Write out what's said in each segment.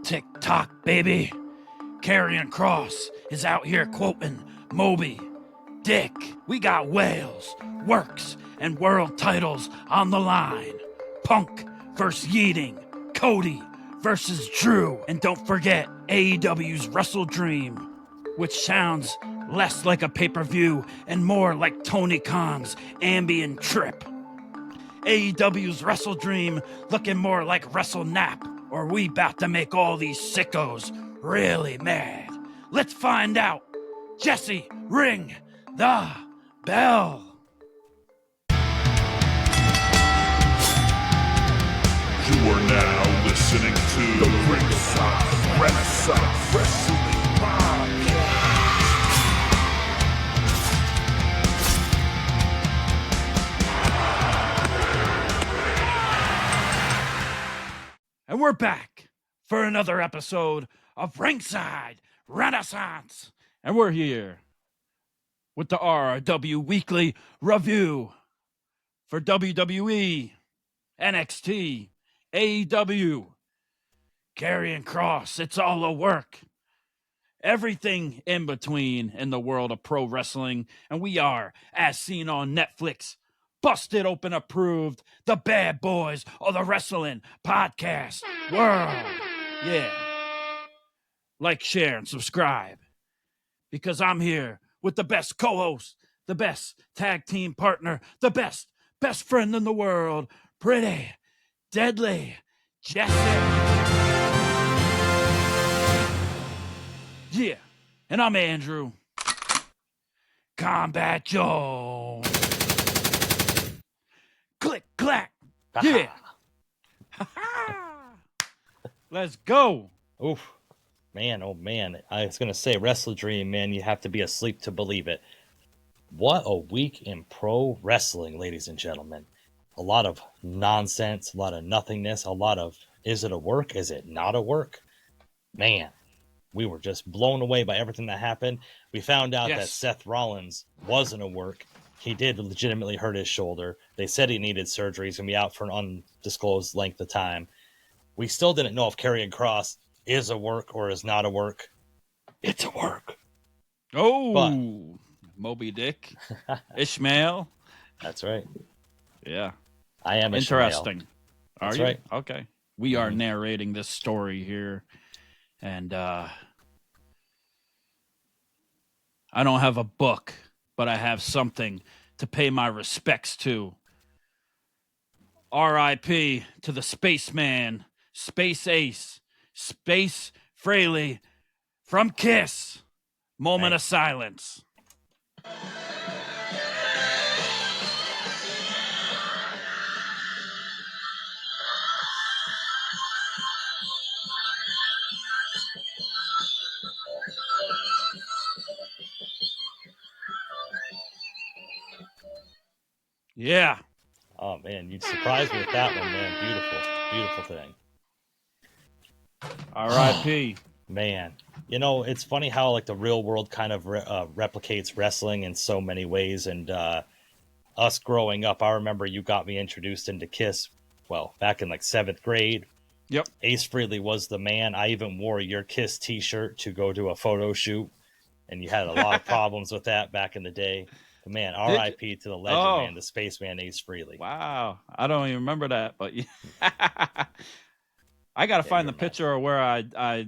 Tick-tock, baby. Karrion Kross is out here quoting Moby. Dick, we got whales, works, and world titles on the line. Punk versus Yeeting. Cody versus Drew. And don't forget AEW's WrestleDream, which sounds less like a pay-per-view and more like Tony Khan's ambient trip. AEW's WrestleDream looking more like WrestleNap, or we bout to make all these sickos really mad. Let's find out. Jesse, ring the bell. You are now listening to the Ringside Renaissance Wrestling Podcast. And we're back for another episode of Ringside Renaissance. And we're here with the RW Weekly Review for WWE, NXT, AEW, Karrion Kross. It's all a work. Everything in between in the world of pro wrestling. And we are, as seen on Netflix, Busted Open Approved, the bad boys of the wrestling podcast world. Yeah. Like, share, and subscribe. Because I'm here with the best co-host, the best tag team partner, the best friend in the world, pretty, deadly, Jesse. Yeah. And I'm Andrew. Kombat Joe. Click, clack. Yeah. Let's go. Oof. Man, oh man. I was going to say, WrestleDream, man, you have to be asleep to believe it. What a week in pro wrestling, ladies and gentlemen. A lot of nonsense, a lot of nothingness, a lot of, is it a work? Is it not a work? Man, we were just blown away by everything that happened. We found out that Seth Rollins wasn't a work. He did legitimately hurt his shoulder. They said he needed surgery. He's going to be out for an undisclosed length of time. We still didn't know if Karrion Kross is a work or is not a work. It's a work. Oh, but Moby Dick. Ishmael. That's right. Yeah. I am interesting. Are That's you? Right. Okay. We are narrating this story here. And I don't have a book, but I have something to pay my respects to. R.I.P. to the spaceman, Space Ace, Space Frehley from Kiss. Moment of silence. Yeah. Oh, man, you surprised me with that one, man. Beautiful. Beautiful thing. R.I.P. Man, you know, it's funny how like the real world kind of replicates wrestling in so many ways. And us growing up, I remember you got me introduced into Kiss, well, back in like 7th grade. Yep. Ace Frehley was the man. I even wore your Kiss t-shirt to go to a photo shoot. And you had a lot of problems with that back in the day. But man, R.I.P. to the legend, man, the spaceman Ace Frehley. Wow. I don't even remember that, but I got to find the picture of where I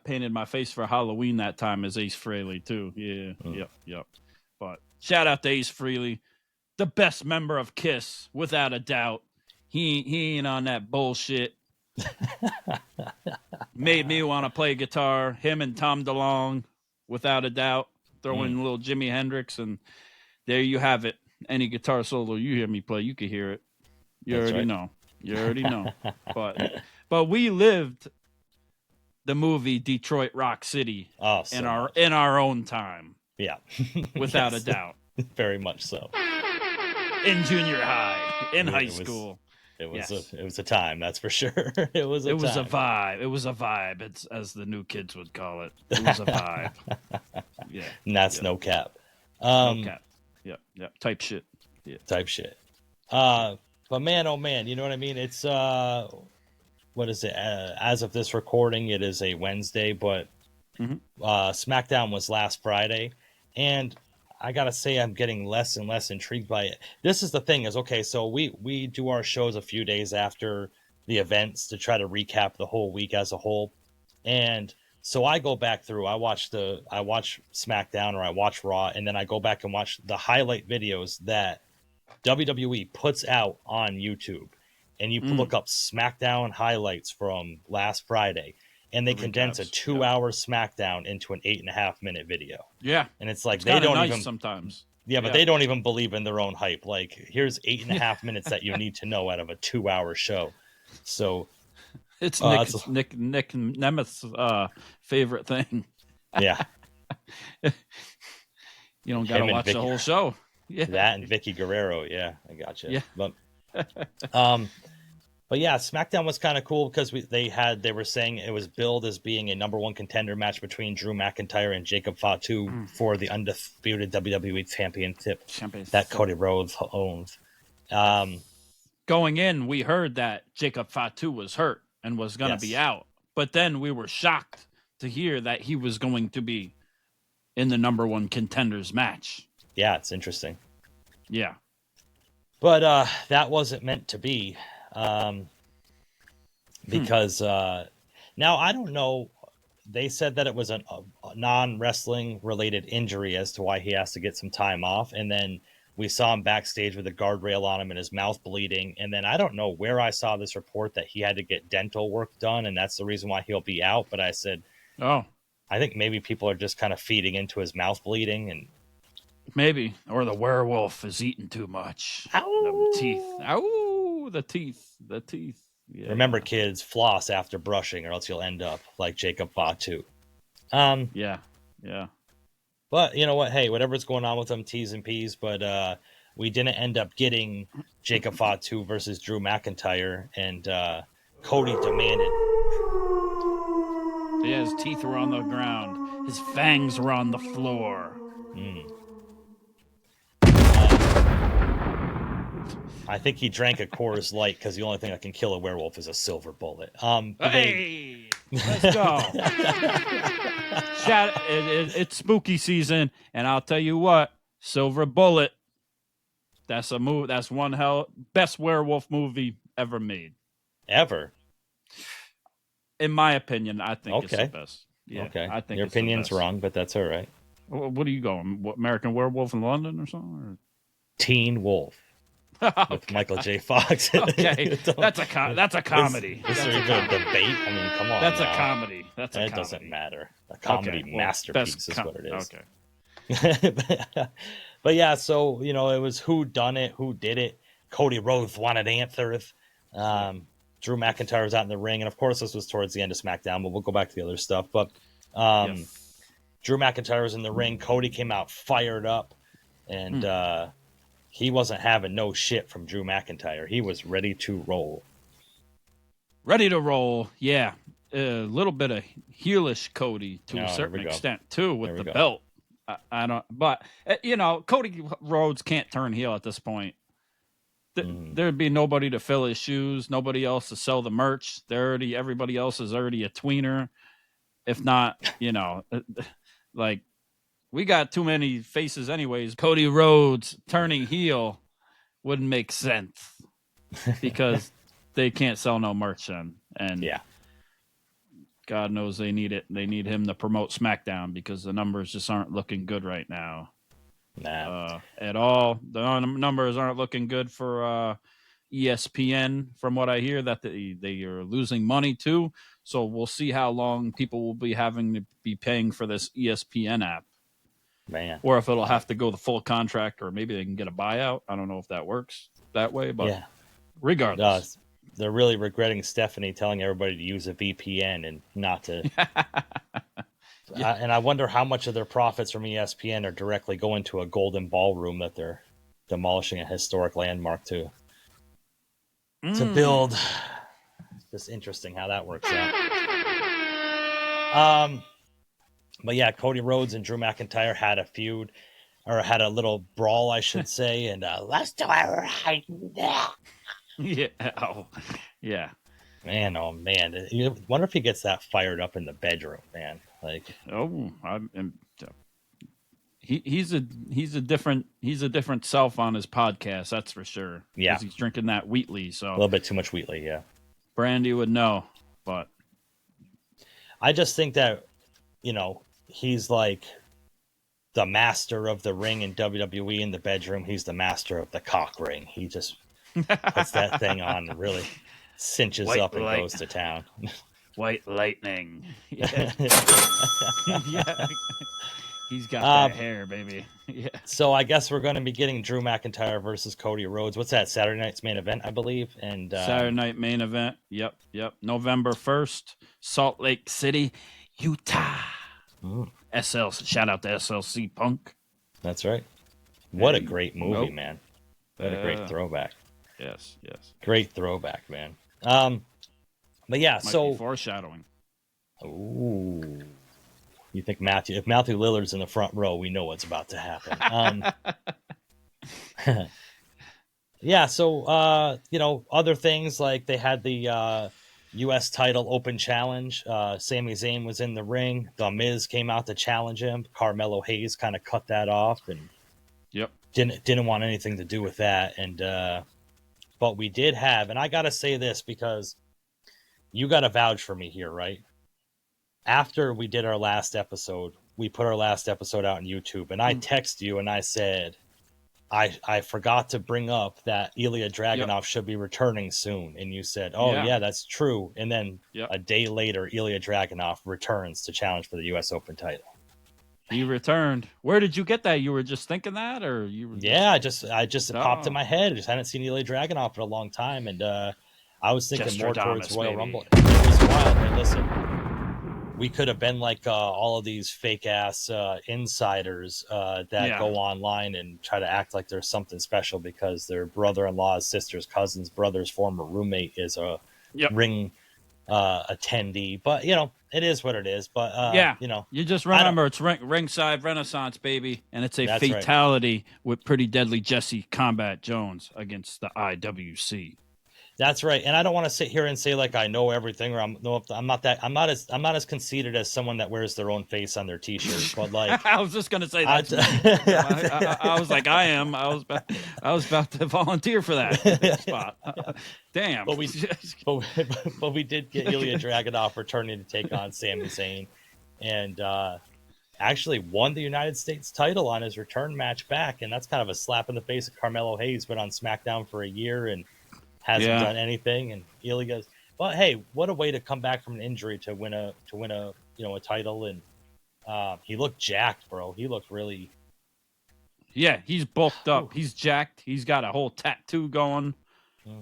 painted my face for Halloween that time as Ace Frehley too. Yeah. Yep. But shout out to Ace Frehley, the best member of Kiss, without a doubt. He ain't on that bullshit. Made me want to play guitar. Him and Tom DeLonge, without a doubt. Throw in a little Jimi Hendrix, and there you have it. Any guitar solo you hear me play, you can hear it. You already know. But we lived the movie Detroit Rock City in our own time. Yeah. Without a doubt. Very much so. In junior high, in high school. It was a time, that's for sure. It was a vibe. It was a vibe. It's, as the new kids would call it. It was a vibe. Yeah. And that's no cap. No cap. Yep. Type shit. Yeah. Type shit. But man, oh man, you know what I mean? It's when what is it? As of this recording, it is a Wednesday, but SmackDown was last Friday, and I gotta say I'm getting less and less intrigued by it. This is the thing is, okay, so we do our shows a few days after the events to try to recap the whole week as a whole, and so I go back through, I watch SmackDown or I watch Raw, and then I go back and watch the highlight videos that WWE puts out on YouTube. And you look up SmackDown highlights from last Friday, and they condense a 2-hour SmackDown into an 8.5-minute video. Yeah. And it's like, it's they don't nice even sometimes. Yeah, but they don't even believe in their own hype. Like, here's 8.5 minutes that you need to know out of a 2-hour show. So it's Nick Nemeth's favorite thing. Yeah. You don't got to watch the whole show. Yeah. That and Vicky Guerrero. Yeah, I gotcha. Yeah. But yeah, SmackDown was kind of cool because they were saying it was billed as being a #1 contender match between Drew McIntyre and Jacob Fatu for the undisputed WWE Championship that Cody Rhodes owns. Going in, we heard that Jacob Fatu was hurt and was going to be out, but then we were shocked to hear that he was going to be in the #1 contenders match. Yeah, it's interesting. Yeah. But that wasn't meant to be. Because now I don't know. They said that it was a non-wrestling related injury as to why he has to get some time off. And then we saw him backstage with a guardrail on him and his mouth bleeding. And then I don't know where I saw this report that he had to get dental work done. And that's the reason why he'll be out. But I said, I think maybe people are just kind of feeding into his mouth bleeding and maybe, or the werewolf is eating too much. Ow. The teeth. Ow, the teeth. Yeah. Remember, kids, floss after brushing, or else you'll end up like Jacob Fatu. Yeah. But you know what? Hey, whatever's going on with them, T's and P's. But we didn't end up getting Jacob Fatu versus Drew McIntyre, and Cody demanded. Yeah, his teeth were on the ground. His fangs were on the floor. I think he drank a Coors Light because the only thing that can kill a werewolf is a silver bullet. Hey, let's go. It's spooky season, and I'll tell you what, Silver Bullet. That's a move. That's one best werewolf movie ever made. Ever, in my opinion, I think it's the best. Yeah, okay, I think your opinion's wrong, but that's all right. What are you going? What, American Werewolf in London or something? Or? Teen Wolf. With Michael J. Fox. Okay, that's a comedy. This is even a debate. I mean, come on. That's now. a comedy. That's a it comedy. doesn't matter. A comedy masterpiece is what it is. Okay. But yeah, so it was who done it, who did it. Cody Rhodes wanted answers. Drew McIntyre was out in the ring, and of course this was towards the end of SmackDown, but we'll go back to the other stuff. But Drew McIntyre was in the ring. Cody came out fired up, and he wasn't having no shit from Drew McIntyre. He was ready to roll. Ready to roll, yeah. A little bit of heelish Cody to a certain extent, too, with the belt. I don't, but, Cody Rhodes can't turn heel at this point. There'd be nobody to fill his shoes, nobody else to sell the merch. Everybody else is already a tweener. If not, like, we got too many faces anyways. Cody Rhodes turning heel wouldn't make sense because they can't sell no merch then. And God knows they need it. They need him to promote SmackDown because the numbers just aren't looking good right now. At all. The numbers aren't looking good for ESPN from what I hear that they are losing money too. So we'll see how long people will be having to be paying for this ESPN app. Man. Or if it'll have to go the full contract, or maybe they can get a buyout. I don't know if that works that way, but regardless. They're really regretting Stephanie telling everybody to use a VPN and not to. And I wonder how much of their profits from ESPN are directly going to a golden ballroom that they're demolishing a historic landmark to build. It's just interesting how that works out. But yeah, Cody Rhodes and Drew McIntyre had a feud, or had a little brawl, I should say, and let's do it right now. Yeah. Oh, yeah. Man, oh man, you wonder if he gets that fired up in the bedroom, man. Like, he's a different self on his podcast, that's for sure. Yeah, Because he's drinking that Wheatley, so a little bit too much Wheatley, yeah. Brandy would know, but I just think that, you know, he's like the master of the ring in WWE in the bedroom. He's the master of the cock ring. He just puts that thing on and really cinches White up and light. goes to town. White lightning. Yeah. Yeah. He's got that hair, baby. Yeah. So I guess we're going to be getting Drew McIntyre versus Cody Rhodes. What's that? Saturday night's main event, I believe. And Saturday night main event. Yep. November 1st, Salt Lake City, Utah. Shout out to SLC Punk. That's right. What a great movie, man. What a great throwback. Yes. Great throwback, man. But yeah, Might so be foreshadowing. Ooh. You think if Matthew Lillard's in the front row, we know what's about to happen. Yeah, so you know, other things like they had the U.S. title open challenge. Sami Zayn was in the ring. The Miz came out to challenge him. Carmelo Hayes kind of cut that off and didn't want anything to do with that. And but we did have, and I gotta say this because you gotta vouch for me here, right? After we did our last episode, we put our last episode out on YouTube, and I texted you and I said, I forgot to bring up that Ilja Dragunov should be returning soon. And you said, oh, yeah, that's true. And then a day later, Ilja Dragunov returns to challenge for the U.S. Open title. He returned. Where did you get that? You were just thinking that, or you were I just popped in my head. I just hadn't seen Ilja Dragunov for a long time. And I was thinking more towards Royal Rumble. It was wild. Hey, listen. We could have been like all of these fake ass insiders that go online and try to act like there's something special because their brother-in-law's sister's cousin's brother's former roommate is a ring attendee. But you know, it is what it is. But you know, you just remember it's Ringside Renaissance, baby, and it's a fatality with Pretty Deadly Jesse Combat Jones against the IWC. That's right, and I don't want to sit here and say like I know everything, or I'm not as conceited as someone that wears their own face on their T-shirt. But like, I was just gonna say that. I was like, I am. I was about to volunteer for that spot. Damn. But we did get Ilja Dragunov returning to take on Sami Zayn, and actually won the United States title on his return match back, and that's kind of a slap in the face of Carmelo Hayes. Been on SmackDown for a year and hasn't done anything, and Ilja's. But hey, what a way to come back from an injury to win a a title, and he looked jacked, bro. He looked really. Yeah, he's bulked up. He's jacked. He's got a whole tattoo going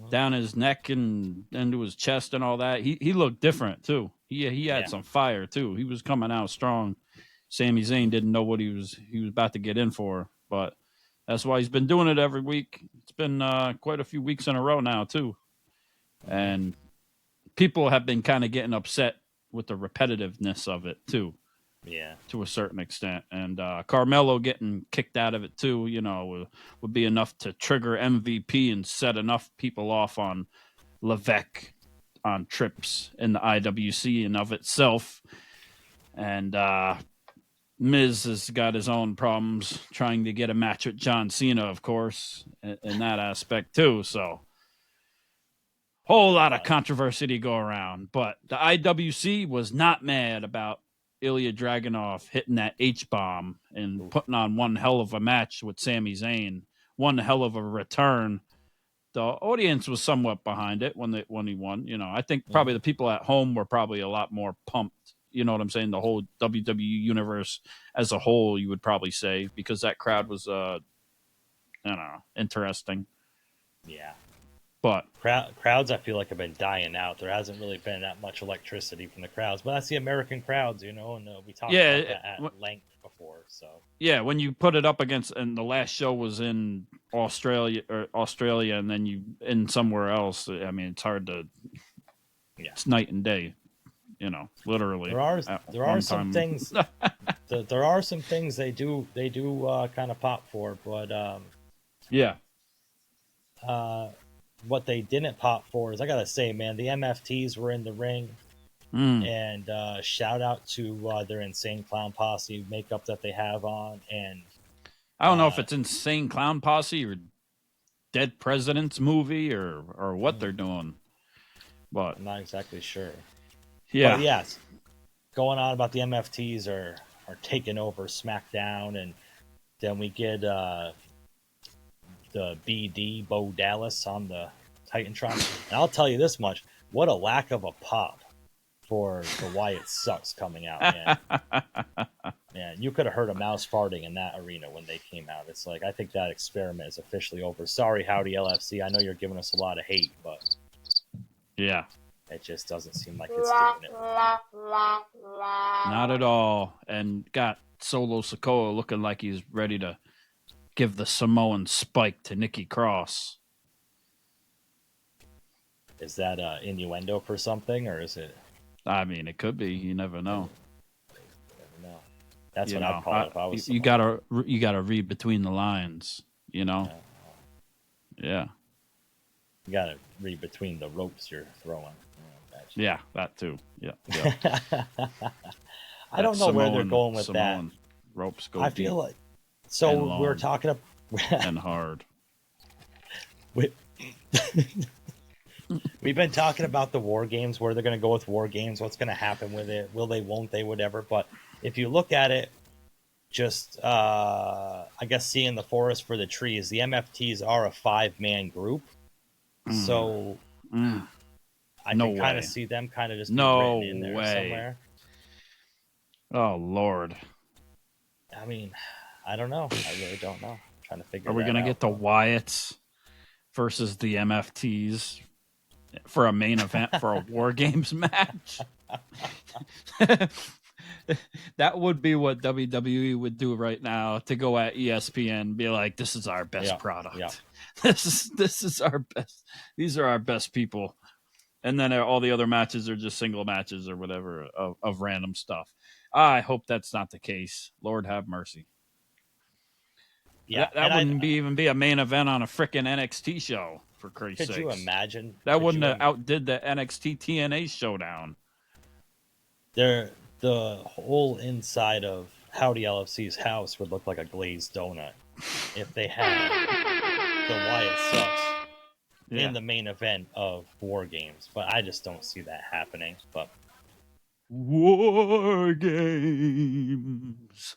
down his neck and into his chest and all that. He looked different too. He had some fire too. He was coming out strong. Sami Zayn didn't know what he was about to get in for, but that's why he's been doing it every week. It's been quite a few weeks in a row now, too. And people have been kind of getting upset with the repetitiveness of it, too. Yeah. To a certain extent. And Carmelo getting kicked out of it, too, you know, would be enough to trigger MVP and set enough people off on Levesque on trips in the IWC and of itself. And Miz has got his own problems trying to get a match with John Cena, of course, in that aspect too. So, whole lot of controversy to go around. But the IWC was not mad about Ilja Dragunov hitting that H-bomb and putting on one hell of a match with Sami Zayn, one hell of a return. The audience was somewhat behind it when he won. You know, I think probably the people at home were probably a lot more pumped. You know what I'm saying? The whole WWE universe as a whole, you would probably say, because that crowd was, I don't know, interesting. Yeah. But crowds, I feel like, have been dying out. There hasn't really been that much electricity from the crowds, but that's the American crowds, you know, and we talked about that at length before. So yeah, when you put it up against, and the last show was in Australia, and then you in somewhere else. I mean, it's hard to. Yeah. It's night and day. You know, literally. There are some things. There are some things they do kind of pop for, but what they didn't pop for is, I gotta say, man, the MFTs were in the ring. And shout out to their Insane Clown Posse makeup that they have on. And I don't know if it's Insane Clown Posse or Dead President's movie or what they're doing, but I'm not exactly sure. Yeah, but yes, going on about the MFTs are taking over SmackDown, and then we get the BD Bo Dallas on the Titantron. And I'll tell you this much: what a lack of a pop for the Wyatt sucks coming out, man. Man, you could have heard a mouse farting in that arena when they came out. It's like, I think that experiment is officially over. Sorry, Howdy LFC. I know you're giving us a lot of hate, but yeah, it just doesn't seem like it's doing it. Not at all. And got Solo Sikoa looking like he's ready to give the Samoan spike to Nikki Cross. Is that innuendo for something, or is it? I mean, it could be. You never know. That's what I'd call it if I was. You gotta read between the lines. You know. Yeah. You gotta read between the ropes you're throwing. Yeah, that too. Yeah. I don't know where they're going with that. Ropes go. I feel like. So we're talking and hard. We've been talking about the War Games, where they're going to go with War Games, what's going to happen with it, will they, won't they, whatever. But if you look at it, just, I guess, seeing the forest for the trees, the MFTs are a 5-man group. So I can kind of see them kind of just written in there somewhere. Oh, Lord. I mean, I don't know. I really don't know. I'm trying to figure it out. Are we going to get the Wyatts versus the MFTs for a main event for a War Games match? That would be what WWE would do right now, to go at ESPN and be like, this is our best product. Yeah. This is our best. These are our best people. And then all the other matches are just single matches or whatever of random stuff. I hope that's not the case. Lord have mercy. Yeah, that wouldn't even be a main event on a frickin' NXT show, for Christ's sake. Could you imagine? That wouldn't have outdid the NXT TNA showdown. The whole inside of Howdy LFC's house would look like a glazed donut if they had the Wyatt Sucks in the main event of War Games. But I just don't see that happening. But War Games.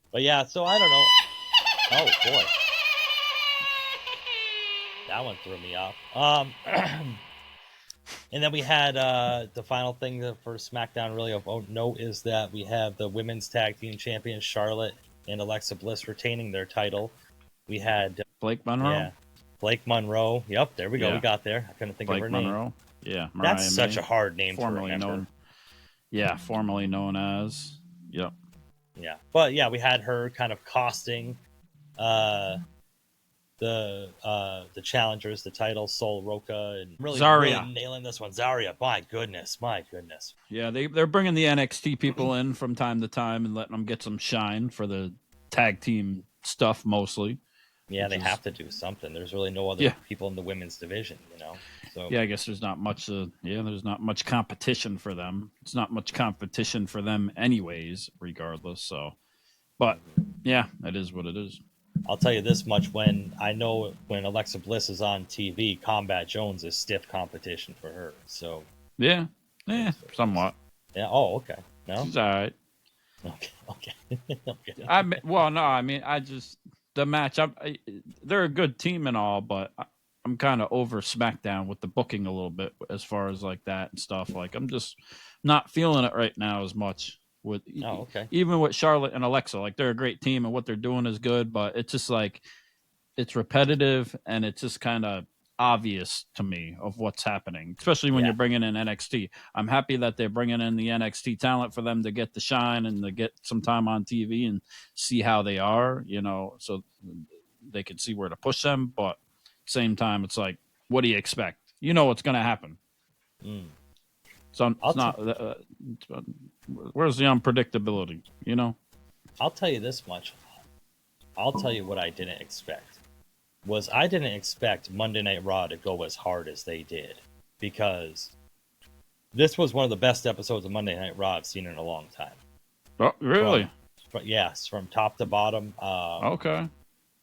But yeah, so I don't know. Oh boy, that one threw me off. And then we had the final thing for SmackDown really of note is that we have the women's tag team champions Charlotte and Alexa Bliss retaining their title. We had Blake Monroe. Yeah, Blake Monroe. Yep, there we go. We got there. I couldn't think of her name. Monroe. Yeah, Mariah that's such a hard name formerly to remember. known. Yeah, formerly known as. Yep. Yeah, but yeah, we had her kind of costing the challengers the title, Sol Roca, and really nailing this one. Zarya, my goodness. Yeah, they're bringing the NXT people in from time to time and letting them get some shine for the tag team stuff mostly. Yeah, they have to do something. There's really no other people in the women's division, So yeah, I guess there's not much. There's not much competition for them. It's not much competition for them, anyways. Regardless, so. But yeah, that is what it is. I'll tell you this much: when Alexa Bliss is on TV, Combat Jones is stiff competition for her. So yeah, somewhat. Yeah. Oh, okay. No, she's all right. Okay. The match. They're a good team and all, but I'm kind of over SmackDown with the booking a little bit as far as like that and stuff. Like I'm just not feeling it right now as much with even with Charlotte and Alexa. Like they're a great team and what they're doing is good, but it's just like it's repetitive and it's just kind of obvious to me of what's happening, especially when you're bringing in NXT. I'm happy that they're bringing in the NXT talent for them to get the shine and to get some time on TV and see how they are, so they can see where to push them. But at the same time, it's like, what do you expect? You know what's going to happen. So it's not. Where's the unpredictability? I'll tell you this much. I'll tell you what I didn't expect. was I didn't expect Monday Night Raw to go as hard as they did, because this was one of the best episodes of Monday Night Raw I've seen in a long time. Oh, really? Yes, from top to bottom. Okay.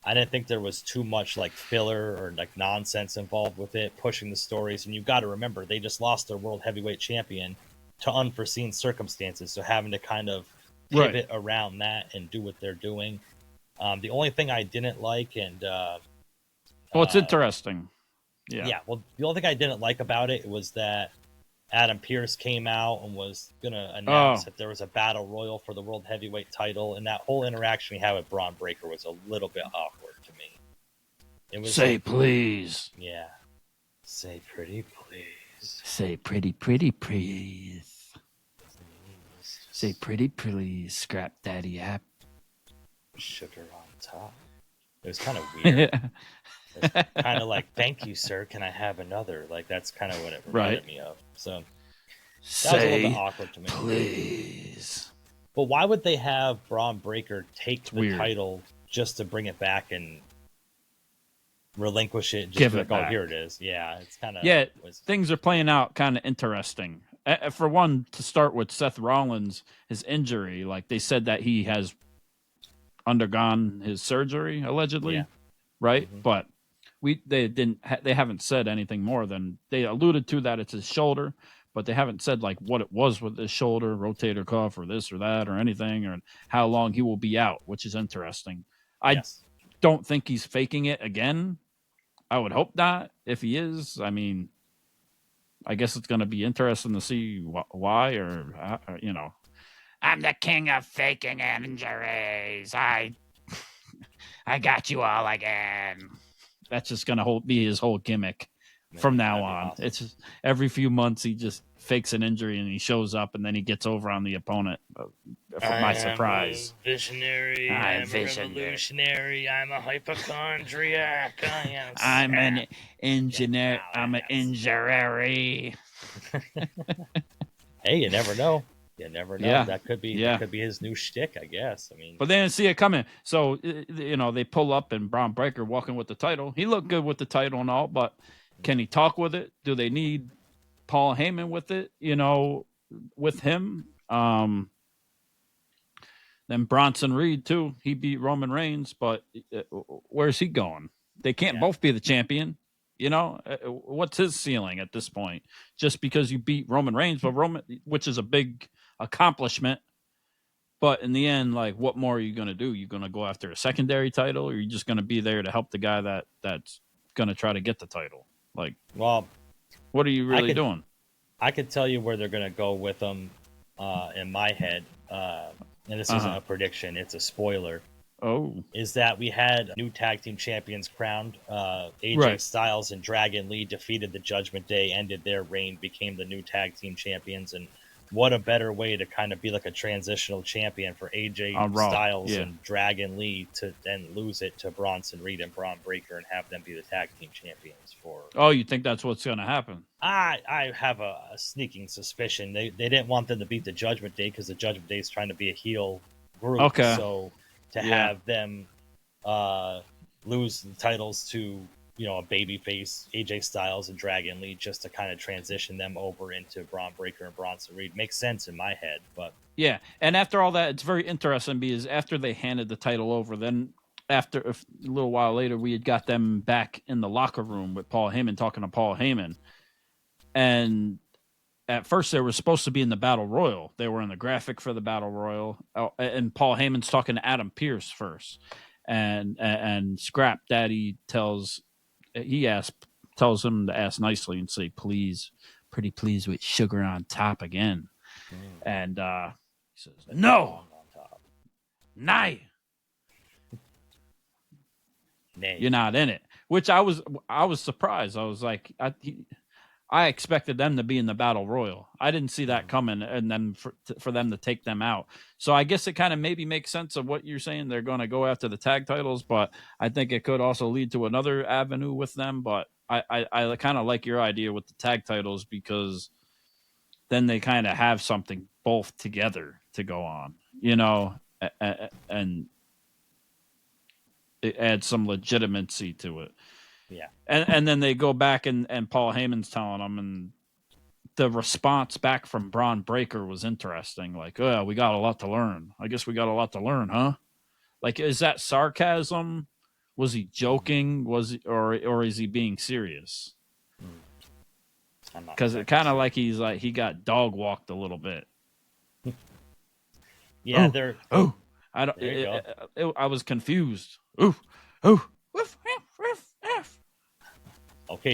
I didn't think there was too much like filler or like nonsense involved with it, pushing the stories. And you got to remember, they just lost their world heavyweight champion to unforeseen circumstances, so having to kind of pivot around that and do what they're doing. The only thing I didn't like, and well, it's interesting. Yeah. Well, the only thing I didn't like about it was that Adam Pearce came out and was gonna announce that there was a battle royal for the world heavyweight title, and that whole interaction we had with Bron Breakker was a little bit awkward to me. It was say please. Yeah. Say pretty please. Say pretty please. Say pretty please. Scrap daddy app. Sugar on top. It was kind of weird. It's kind of like, thank you, sir. Can I have another? Like, that's kind of what it reminded me of. So that was a little bit awkward to me. Please. But why would they have Bron Breakker take the title just to bring it back and relinquish it? Just give it back. Oh, here it is. Yeah, it's kind of... Yeah, things are playing out kind of interesting. For one, to start with Seth Rollins, his injury, like they said that he has undergone his surgery, allegedly, right? Mm-hmm. But they haven't said anything more than they alluded to that it's his shoulder, but they haven't said like what it was with his shoulder, rotator cuff, or this or that, or anything, or how long he will be out, which is interesting. I don't think he's faking it again. I would hope not. If he is, I mean, I guess it's going to be interesting to see why, or you know. I'm the king of faking injuries. I got you all again. That's just going to be his whole gimmick from now on. Awesome. It's just, every few months he just fakes an injury and he shows up and then he gets over on the opponent. For my surprise. I'm a visionary. I'm a revolutionary. I'm a hypochondriac. I'm an engineer. I'm an injury. Hey, you never know. You never know. Yeah. That could be his new shtick, I guess. I mean, but they didn't see it coming. So, you know, they pull up and Bron Breakker walking with the title. He looked good with the title and all, but can he talk with it? Do they need Paul Heyman with it? You know, with him. Then Bronson Reed too. He beat Roman Reigns, but where's he going? They can't both be the champion. You know, what's his ceiling at this point? Just because you beat Roman Reigns, but which is a big accomplishment, but in the end, like, what more are you going to do? You're going to go after a secondary title, or are you just going to be there to help the guy that's going to try to get the title? Like, well, what are you really doing? I could tell you where they're going to go with them in my head, and this isn't a prediction, it's a spoiler. Is that we had new tag team champions crowned. AJ Styles and Dragon Lee defeated the Judgment Day, ended their reign, became the new tag team champions. And what a better way to kind of be like a transitional champion for AJ Styles and Dragon Lee to then lose it to Bronson Reed and Bron Breakker and have them be the tag team champions for... Oh, you think that's what's going to happen? I have a sneaking suspicion. They didn't want them to beat the Judgment Day because the Judgment Day is trying to be a heel group. Okay. So... to have them lose the titles to, you know, a babyface, AJ Styles and Dragon Lee, just to kind of transition them over into Bron Breakker and Bronson Reed makes sense in my head. But yeah, and after all that, it's very interesting because after they handed the title over, then after a little while later, we had got them back in the locker room with Paul Heyman talking to Paul Heyman, and at first, they were supposed to be in the Battle Royal. They were in the graphic for the Battle Royal. And Paul Heyman's talking to Adam Pearce first. And Scrap Daddy tells him to ask nicely and say, please, pretty please with sugar on top again. And he says, no. Nay. You're not in it. Which I was surprised. I was like, I expected them to be in the Battle Royal. I didn't see that coming, and then for them to take them out. So I guess it kind of maybe makes sense of what you're saying. They're going to go after the tag titles, but I think it could also lead to another avenue with them. But I kind of like your idea with the tag titles because then they kind of have something both together to go on, you know, and it adds some legitimacy to it. Yeah. And then they go back and Paul Heyman's telling them, and the response back from Braun Breaker was interesting. Like, oh, we got a lot to learn. I guess we got a lot to learn, huh? Like, is that sarcasm? Was he joking? Or is he being serious? Because it kind of like he got dog walked a little bit. Yeah, I was confused. Okay,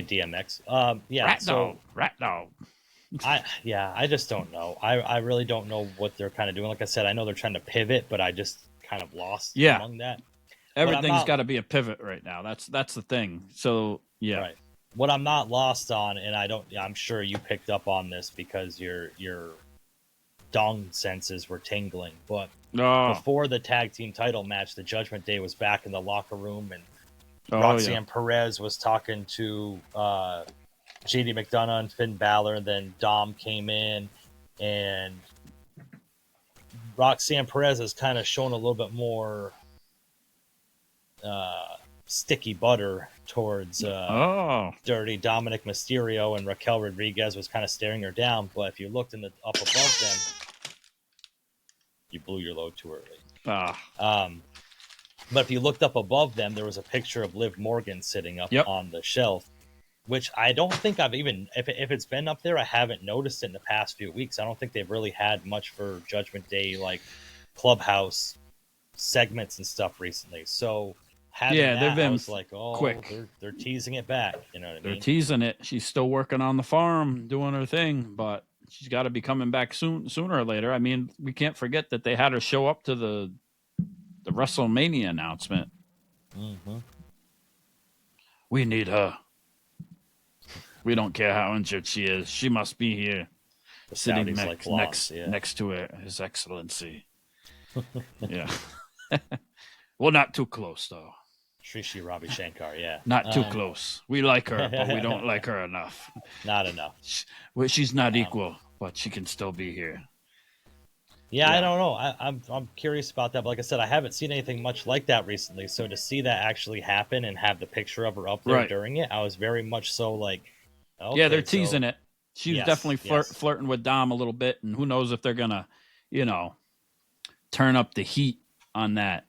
DMX. Yeah, rat dog. I just don't know. I really don't know what they're kind of doing. Like I said, I know they're trying to pivot, but I just kind of lost among that. Everything's got to be a pivot right now. That's the thing. So yeah. Right. What I'm not lost on, and I'm sure you picked up on this because your dong senses were tingling, but before the tag team title match, the Judgment Day was back in the locker room, and Roxanne Perez was talking to JD McDonough and Finn Balor, and then Dom came in, and Roxanne Perez has kind of shown a little bit more sticky butter towards dirty Dominic Mysterio, and Raquel Rodriguez was kind of staring her down. But if you looked up above them, you blew your load too early. But if you looked up above them, there was a picture of Liv Morgan sitting up on the shelf, which I don't think I've even, if it's been up there, I haven't noticed it in the past few weeks. I don't think they've really had much for Judgment Day, like Clubhouse segments and stuff recently. So they've been, I was like, quick. They're teasing it back. You know what I mean? They're teasing it. She's still working on the farm, doing her thing, but she's got to be coming back sooner or later. I mean, we can't forget that they had her show up to the WrestleMania announcement. Mm-hmm. We need her. We don't care how injured she is. She must be here, sitting next to His Excellency. Yeah. Well, not too close, though. Shri Ravi Shankar, yeah. Not too close. We like her, but we don't like her enough. Not enough. She's not equal, but she can still be here. Yeah, I don't know. I'm curious about that. But like I said, I haven't seen anything much like that recently. So to see that actually happen and have the picture of her up there during it, I was very much so like, okay, yeah, they're teasing it. She's definitely flirting with Dom a little bit, and who knows if they're gonna, turn up the heat on that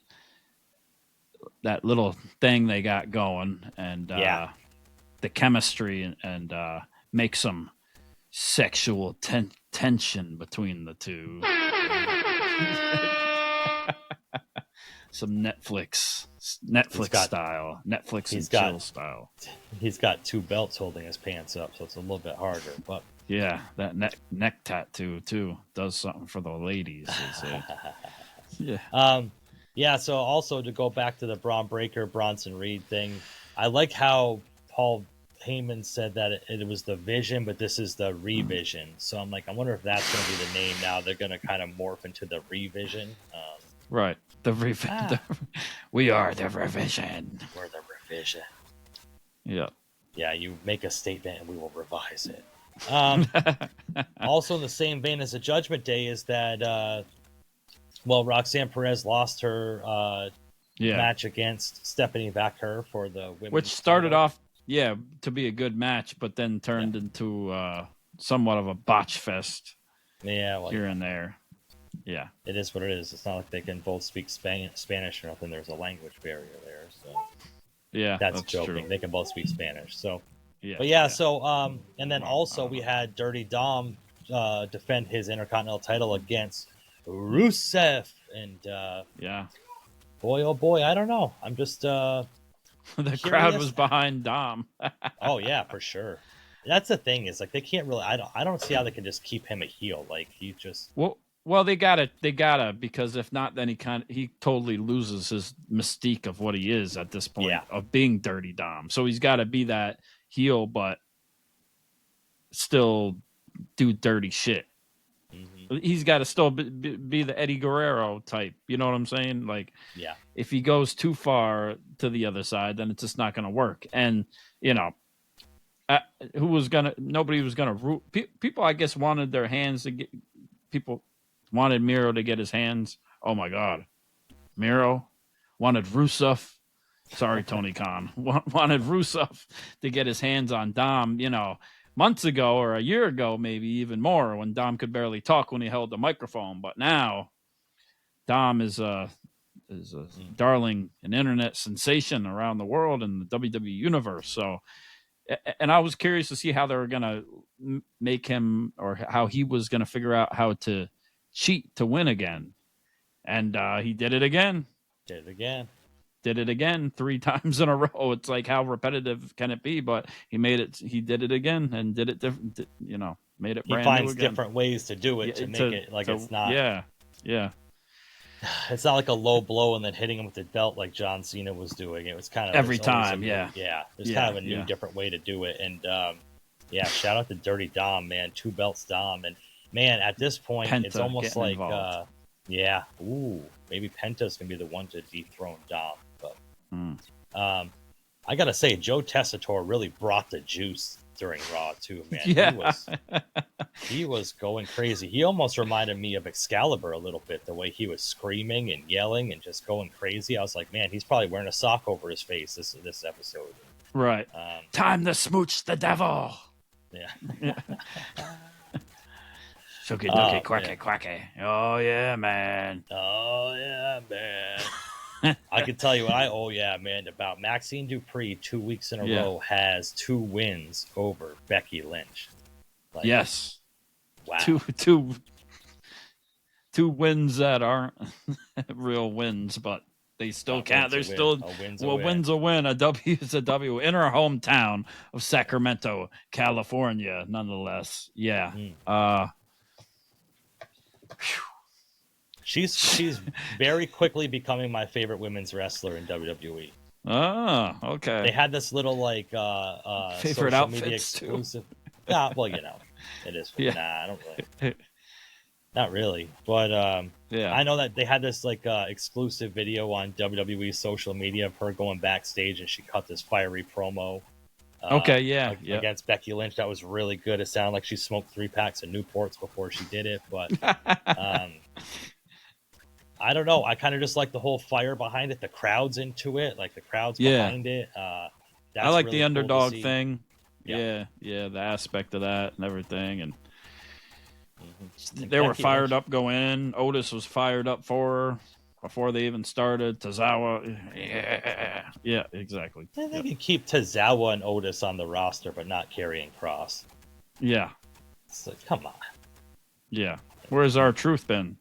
little thing they got going, and the chemistry, and make some sexual tension between the two. Some Netflix style. Netflix and chill style. He's got two belts holding his pants up, so it's a little bit harder. But yeah, that neck tattoo too does something for the ladies. Yeah. So also to go back to the Braun Breaker Bronson Reed thing, I like how Paul Heyman said that it was the Vision, but this is the Revision. So I'm like, I wonder if that's going to be the name now. They're going to kind of morph into the Revision. Right. The Revision. We are the Revision. We're the Revision. Yeah. Yeah, you make a statement and we will revise it. Also in the same vein as the Judgment Day is that, Roxanne Perez lost her match against Stephanie Vaquer for the women's which started off to be a good match, but then turned into somewhat of a botch fest. Yeah, here and there. Yeah, it is what it is. It's not like they can both speak Spanish or nothing. There's a language barrier there, so yeah, that's joking. True. They can both speak Spanish, so yeah. So and then also we had Dirty Dom defend his Intercontinental title against Rusev, and boy, oh boy, I don't know. I'm just the crowd was behind Dom. Oh yeah, for sure. That's the thing is like they can't really. I don't see how they can just keep him a heel. Like he just well they gotta because if not, then he totally loses his mystique of what he is at this point of being Dirty Dom. So he's got to be that heel, but still do dirty shit. Mm-hmm. He's got to still be the Eddie Guerrero type. You know what I'm saying? Like, if he goes too far to the other side, then it's just not going to work. And nobody was gonna root. People, I guess, wanted their hands to get. People wanted Miro to get his hands. Oh my God, Miro wanted Rusev Sorry, Tony Khan. Wanted Rusev to get his hands on Dom, months ago or a year ago, maybe even more, when Dom could barely talk when he held the microphone. But now Dom is a darling, an internet sensation around the world in the WWE universe. So, and I was curious to see how they were going to make him, or how he was going to figure out how to cheat to win again. And he did it again. Did it again 3 times in a row. It's like, how repetitive can it be? But he made it. He did it again and did it different. Made it. He brand finds new again. different ways to do it to make it like it's not. Yeah. It's not like a low blow and then hitting him with the belt like John Cena was doing. It was kind of every time. There's kind of a new, different way to do it. And shout out to Dirty Dom, man. 2 belts Dom, and man, at this point, Penta, it's almost like maybe Penta's gonna be the one to dethrone Dom. But I gotta say, Joe Tessitore really brought the juice during Raw too, man. Yeah. He was going crazy. He almost reminded me of Excalibur a little bit, the way he was screaming and yelling and just going crazy. I was like, man, he's probably wearing a sock over his face this episode. Right. Time to smooch the devil. Yeah. Shooky dooky quacky quacky. Oh yeah, man. I can tell you what man, about Maxine Dupree 2 weeks in a row has 2 wins over Becky Lynch. Like, yes. Wow. Two wins that aren't real wins, but they still count. They're still win's a win. A W is a W in her hometown of Sacramento, California, nonetheless. Yeah. She's very quickly becoming my favorite women's wrestler in WWE. Oh, okay. They had this little favorite social media outfits exclusive. Yeah, well, it is. Yeah. Nah, I don't really. Not really, but I know that they had this exclusive video on WWE social media of her going backstage, and she cut this fiery promo. Against Becky Lynch, that was really good. It sounded like she smoked 3 packs of Newports before she did it, but I don't know. I kind of just like the whole fire behind it. The crowd's into it, like the crowd's behind it. I like really the underdog cool thing. Yeah, the aspect of that and everything, and they were fired up going in. Otis was fired up for her before they even started. Tozawa, yeah, exactly. They can keep Tozawa and Otis on the roster, but not Karrion Kross. Yeah, so, come on. Yeah, where's our truth been?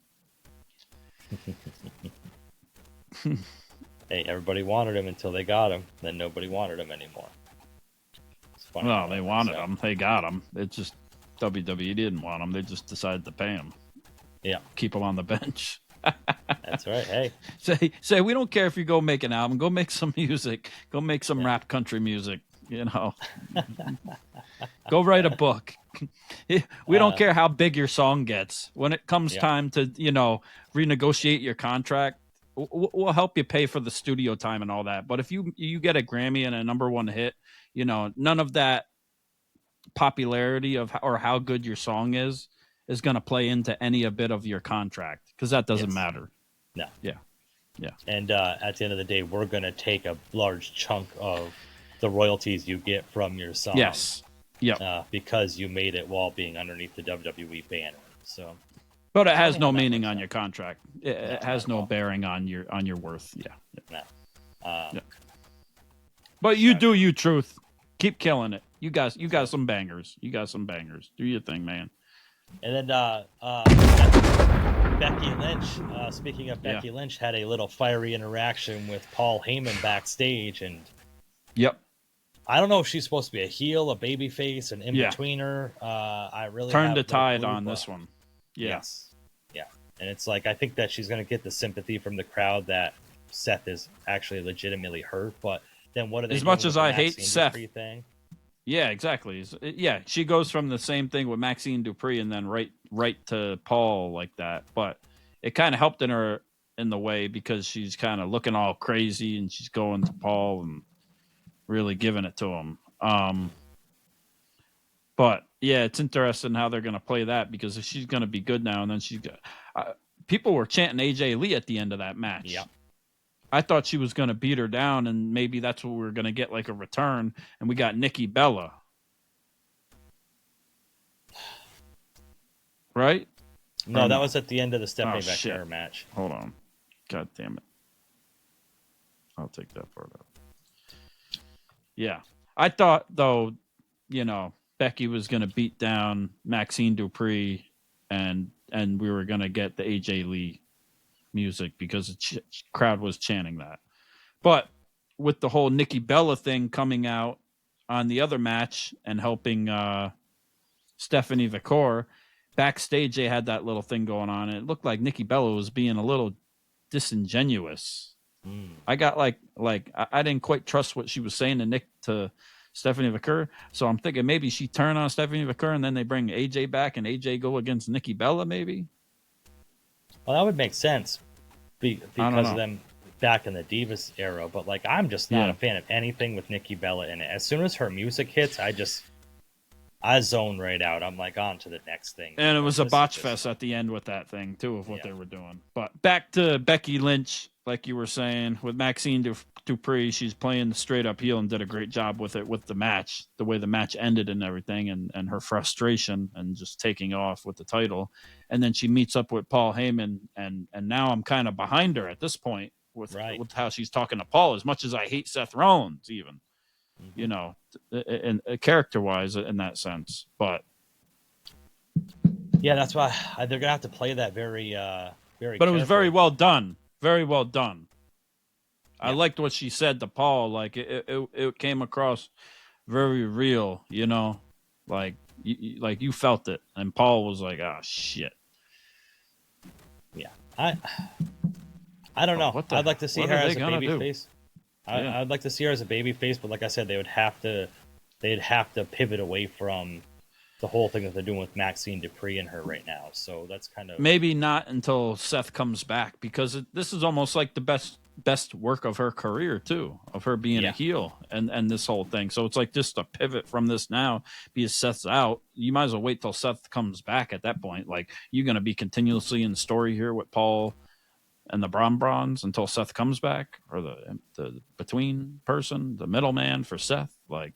Hey, everybody wanted him until they got him. Then nobody wanted him anymore. Well, they wanted him. They got him. It's just WWE didn't want him. They just decided to pay him. Yeah. Keep him on the bench. That's right. Hey. Say we don't care if you go make an album. Go make some music. Go make some rap country music. Go write a book. We don't care how big your song gets. When it comes time to, renegotiate your contract, we'll help you pay for the studio time and all that. But if you get a Grammy and a #1 hit, none of that popularity of or how good your song is going to play into any a bit of your contract, because that doesn't matter. No. Yeah. And at the end of the day, we're going to take a large chunk of the royalties you get from your song. Yes. Yep. Because you made it while being underneath the WWE banner. So, but it has no meaning on your contract. It has no bearing on your worth. Yeah. No. But you do you, Truth. Keep killing it. You got some bangers. Do your thing, man. And then Becky Lynch, speaking of Becky Lynch, had a little fiery interaction with Paul Heyman backstage, and I don't know if she's supposed to be a heel, a babyface, an in-betweener. I really turned the tide on this one. Yes. Yeah. And it's like, I think that she's going to get the sympathy from the crowd that Seth is actually legitimately hurt, but then what are they as much as I hate Seth thing? Yeah, exactly. Yeah, she goes from the same thing with Maxine Dupree and then right to Paul like that. But it kind of helped in the way, because she's kind of looking all crazy and she's going to Paul and really giving it to him. But yeah, it's interesting how they're going to play that, because if she's going to be good now, and then she's got people were chanting AJ Lee at the end of that match. Yeah. I thought she was going to beat her down, and maybe that's what we were going to get, like a return, and we got Nikki Bella. Right? No, that was at the end of the Stephanie shit. McIntyre match. Hold on. God damn it. I'll take that part out. Yeah. I thought, though, Becky was going to beat down Maxine Dupree, and we were going to get the AJ Lee music because the crowd was chanting that. But with the whole Nikki Bella thing coming out on the other match and helping Stephanie Vicor, backstage they had that little thing going on, and it looked like Nikki Bella was being a little disingenuous. I got like I didn't quite trust what she was saying to Stephanie Vicor, so I'm thinking maybe she turned on Stephanie Vicor and then they bring AJ back and AJ go against Nikki Bella, maybe. Well, that would make sense because of them back in the Divas era, but like I'm just not a fan of anything with Nikki Bella in it. As soon as her music hits, I zone right out. I'm like on to the next thing. And it was a botch fest at the end with that thing too, of what they were doing. But back to Becky Lynch, like you were saying, with Maxine Dupree, she's playing the straight up heel and did a great job with it, with the match, the way the match ended and everything, and her frustration and just taking off with the title. And then she meets up with Paul Heyman, and now I'm kind of behind her at this point with how she's talking to Paul, as much as I hate Seth Rollins even. And character-wise in that sense, but yeah, that's why they're gonna have to play that very. But carefully. It was very well done, very well done. Yeah. I liked what she said to Paul. Like it came across very real, like you felt it, and Paul was like, "Oh shit." Yeah, I don't know. I'd like to see her as a babyface. I'd like to see her as a babyface, but like I said, they'd have to pivot away from the whole thing that they're doing with Maxine Dupree and her right now. So that's kind of maybe not until Seth comes back, because this is almost like the best work of her career too, of her being a heel and this whole thing. So it's like just a pivot from this now, because Seth's out. You might as well wait till Seth comes back at that point. Like, you're going to be continuously in the story here with Paul and the Brons until Seth comes back, or the between person, the middleman for Seth. Like,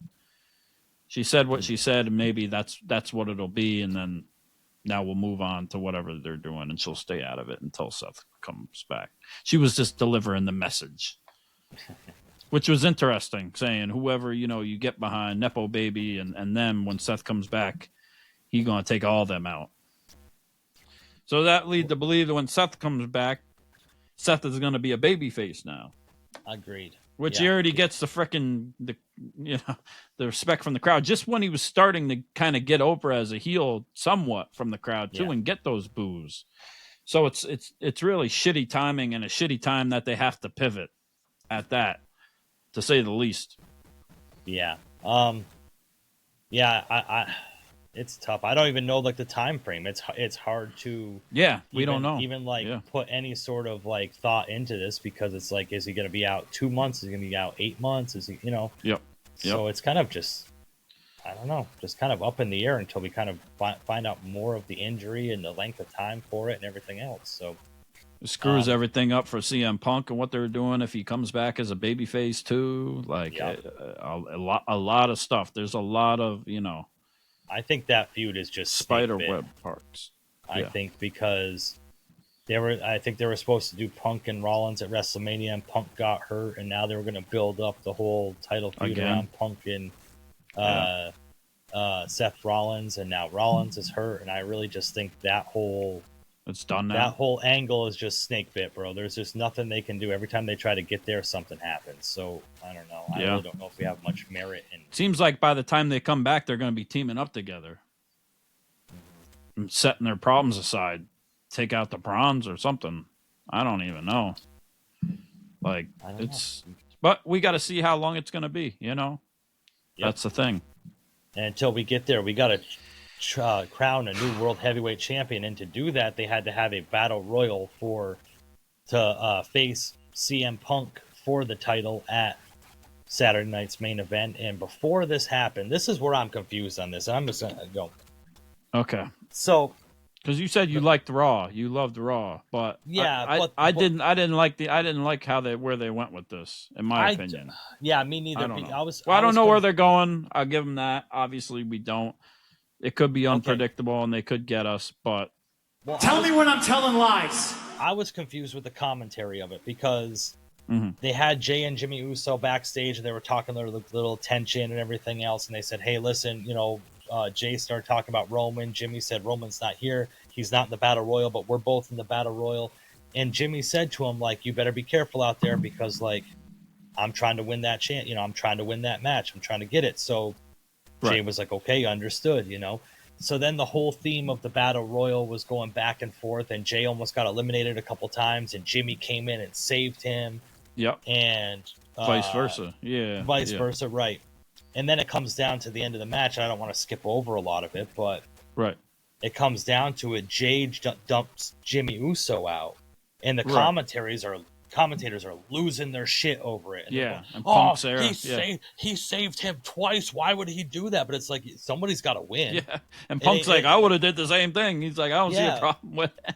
she said what she said, and maybe that's what it'll be, and then now we'll move on to whatever they're doing, and she'll stay out of it until Seth comes back. She was just delivering the message, which was interesting, saying whoever you get behind, Nepo Baby and them, when Seth comes back, he's gonna take all them out. So that lead to believe that when Seth comes back, Seth is going to be a babyface now. Agreed. Which he already gets the respect from the crowd. Just when he was starting to kind of get over as a heel somewhat from the crowd too, and get those boos. So it's really shitty timing, and a shitty time that they have to pivot at that, to say the least. Yeah. It's tough. I don't even know like the time frame. It's hard to we don't know even put any sort of like thought into this, because it's like, is he going to be out 2 months? Is he going to be out 8 months? Is he Yep. So it's kind of just, I don't know, just kind of up in the air until we kind of find out more of the injury and the length of time for it and everything else. So it screws everything up for CM Punk and what they're doing if he comes back as a babyface too. Like a lot of stuff. There's a lot of I think that feud is just spider web parts. I think because I think they were supposed to do Punk and Rollins at WrestleMania, and Punk got hurt, and now they were going to build up the whole title feud around Punk and Seth Rollins, and now Rollins is hurt, and I really just think it's done now. That whole angle is just snake bit, bro. There's just nothing they can do. Every time they try to get there, something happens. So I don't know. I really don't know if we have much merit in. Seems like by the time they come back, they're going to be teaming up together, and setting their problems aside, take out the Brons or something. I don't even know. Like, but we got to see how long it's going to be. That's the thing. And until we get there, we got to crown a new world heavyweight champion, and to do that they had to have a battle royal to face CM Punk for the title at Saturday night's main event. And before this happened, this is where I'm confused on this. I'm just gonna go. Okay. So Because you said you liked Raw, you loved Raw, but Yeah, I didn't like where they went with this, in my opinion. Yeah, me neither. I don't know. I don't know where they're going. I'll give them that. Obviously, we don't. It could be unpredictable, and they could get us. But tell me when I'm telling lies. I was confused with the commentary of it because they had Jay and Jimmy Uso backstage, and they were talking their little tension and everything else. And they said, "Hey, listen, Jay started talking about Roman. Jimmy said Roman's not here. He's not in the Battle Royal, but we're both in the Battle Royal." And Jimmy said to him, like, "You better be careful out there because, like, I'm trying to win that chance. I'm trying to win that match. I'm trying to get it." So Jay was like, "Okay, understood." So then the whole theme of the Battle Royal was going back and forth, and Jay almost got eliminated a couple times, and Jimmy came in and saved him. Yep. And vice versa. Yeah. Vice versa, right. And then it comes down to the end of the match. I don't want to skip over a lot of it, but it comes down to it. Jay dumps Jimmy Uso out, and the commentators are losing their shit over it. And and Punk's there. He saved him twice. Why would he do that? But it's like, somebody's got to win. Yeah, and Punk's like, I would have did the same thing. He's like, I don't see a problem with it.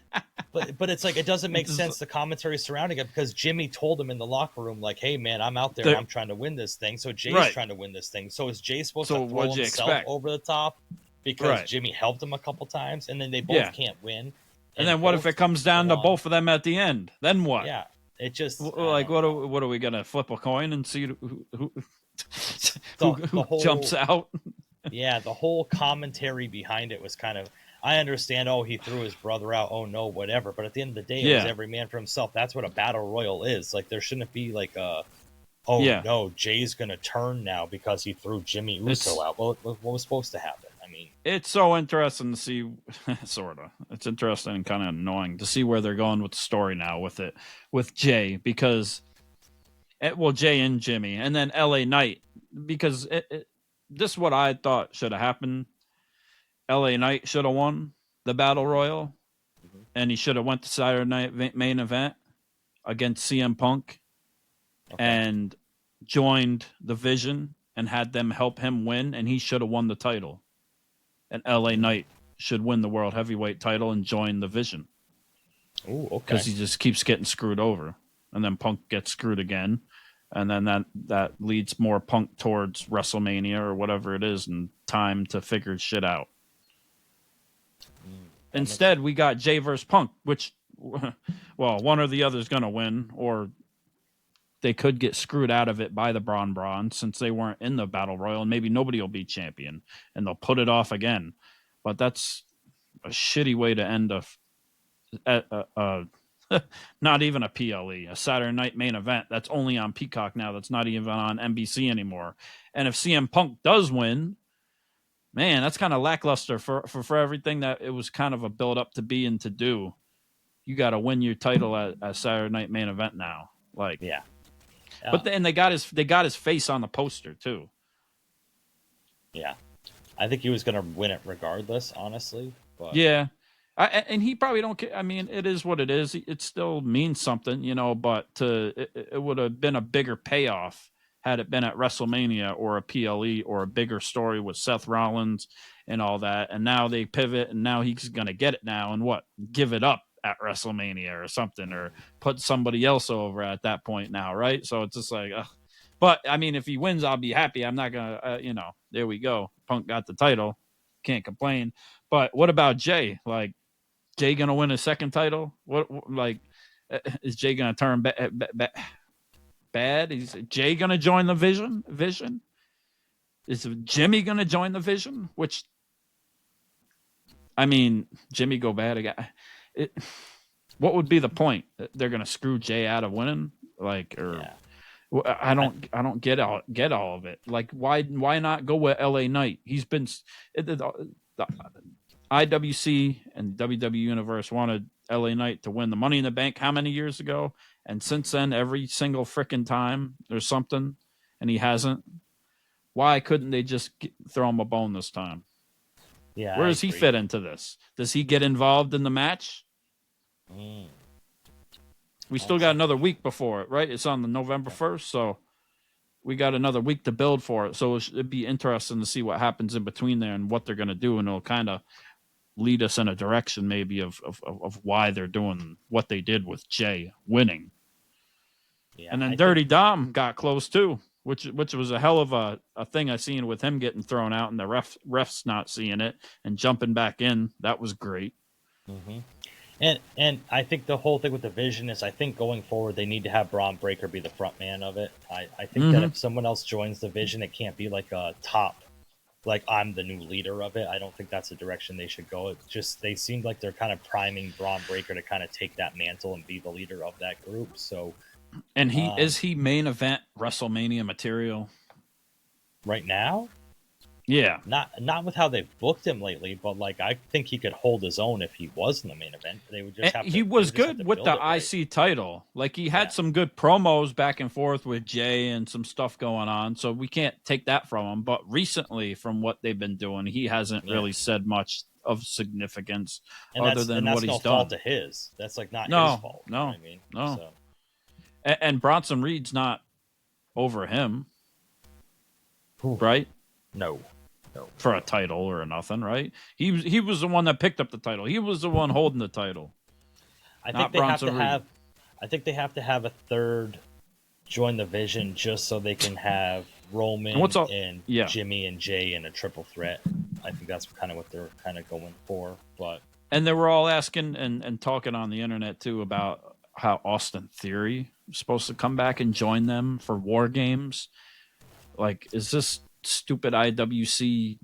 But it's like, it doesn't make sense, the commentary surrounding it, because Jimmy told him in the locker room, like, "Hey, man, I'm out there and I'm trying to win this thing." So Jay's trying to win this thing. So is Jay supposed to throw himself over the top because Jimmy helped him a couple times, and then they both can't win? And then what if it comes down to both of them at the end? Then what? Yeah. It just like, what are we gonna flip a coin and see who jumps out? Yeah, the whole commentary behind it was kind of, I understand, he threw his brother out, no, whatever. But at the end of the day, it was every man for himself. That's what a battle royal is. Like, there shouldn't be like no, Jay's gonna turn now because he threw Jimmy Uso out. What was supposed to happen? I mean, it's so interesting to see, sorta. It's interesting and kind of annoying to see where they're going with the story now with Jay, because, Jay and Jimmy, and then LA Knight, because this is what I thought should have happened. LA Knight should have won the Battle Royal, and he should have went to Saturday Night main event against CM Punk and joined the Vision and had them help him win, and he should have won the title. And LA Knight should win the World Heavyweight title and join the Vision. Oh, okay. Because he just keeps getting screwed over. And then Punk gets screwed again. And then that leads more Punk towards WrestleMania or whatever it is, and time to figure shit out. Instead, we got Jay versus Punk, which, one or the other is going to win, or they could get screwed out of it by the Bron since they weren't in the Battle Royal, and maybe nobody will be champion, and they'll put it off again. But that's a shitty way to end not even a PLE, a Saturday Night main event that's only on Peacock now, that's not even on NBC anymore. And if CM Punk does win, man, that's kind of lackluster for everything that it was kind of a build up to be and to do. You got to win your title at Saturday Night main event now. Like, yeah. But then they got his face on the poster too. Yeah, I think he was going to win it regardless, honestly. But yeah, and he probably don't care. I mean, it is what it is. It still means something, But it would have been a bigger payoff had it been at WrestleMania or a PLE or a bigger story with Seth Rollins and all that. And now they pivot, and now he's going to get it now and give it up at WrestleMania or something, or put somebody else over at that point now, right? So it's just like, but I mean, if he wins, I'll be happy. I'm not gonna, there we go. Punk got the title, can't complain. But what about Jay? Like, Jay gonna win a second title? Is Jay gonna turn bad? Is Jay gonna join the Vision? Is Jimmy gonna join the Vision? Which, I mean, Jimmy go bad again. What would be the point? They're gonna screw Jay out of winning, I don't get all of it. Like, why not go with LA Knight? He's been the IWC and WWE Universe wanted LA Knight to win the Money in the Bank how many years ago? And since then, every single freaking time there's something, and he hasn't. Why couldn't they just throw him a bone this time? Yeah, where does he fit into this? Does he get involved in the match? We still got another week before it, right? It's on the November 1st, so we got another week to build for it. So it'd be interesting to see what happens in between there and what they're going to do, and it'll kind of lead us in a direction maybe of why they're doing what they did with Jay winning. Yeah, and then Dirty Dom got close too, which was a hell of a thing I seen with him getting thrown out and the refs not seeing it and jumping back in. That was great. Mm-hmm. And I think the whole thing with the Vision is I think going forward they need to have Braun Breaker be the front man of it. I think that if someone else joins the Vision, it can't be like a top, like I'm the new leader of it. I don't think that's the direction they should go. It's just they seemed like they're kind of priming Braun Breaker to kind of take that mantle and be the leader of that group. So, and is he main event WrestleMania material right now? Yeah, not with how they've booked him lately, but like I think he could hold his own if he was in the main event. They would just have to, he was good with the IC title. Like he had some good promos back and forth with Jay and some stuff going on. So we can't take that from him. But recently, from what they've been doing, he hasn't really said much of significance other than what he's done. Fault of his. That's like not his fault. No, you know what I mean? no. So. And Bronson Reed's not over him, right? No. For a title or nothing, right? He was the one that picked up the title. He was the one holding the title. I think they have to have a third join the Vision just so they can have Roman and Jimmy and Jay in a triple threat. I think that's kind of what they're kind of going for. And they were all asking and talking on the internet too about how Austin Theory was supposed to come back and join them for War Games. Like, is this stupid IWC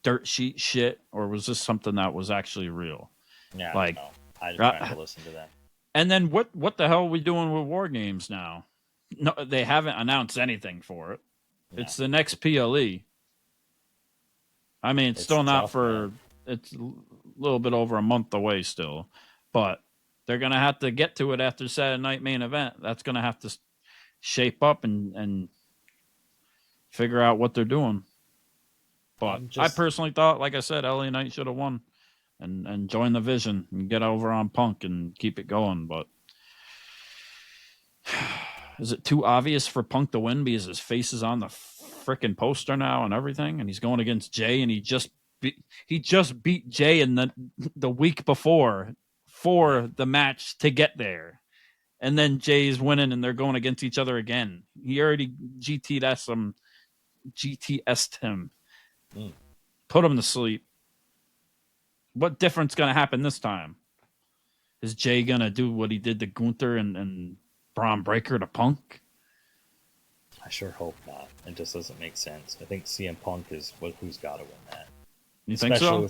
dirt sheet shit, or was this something that was actually real? Yeah, like, I didn't try to listen to that. And then what the hell are we doing with War Games now? No, they haven't announced anything for it. No. It's the next PLE. I mean, it's still not for. Man. It's a little bit over a month away still, but they're gonna have to get to it after Saturday Night Main Event. That's gonna have to shape up and figure out what they're doing. But I personally thought, like I said, LA Knight should have won and join the Vision and get over on Punk and keep it going. But is it too obvious for Punk to win because his face is on the frickin' poster now and everything, and he's going against Jay, and he just beat Jay in the week before for the match to get there, and then Jay's winning and they're going against each other again. He already GTS'd him. Put him to sleep. What difference going to happen this time? Is Jay going to do what he did to Gunther and Braun Breaker to Punk? I sure hope not. It just doesn't make sense. I think CM Punk is who's got to win that. You think so?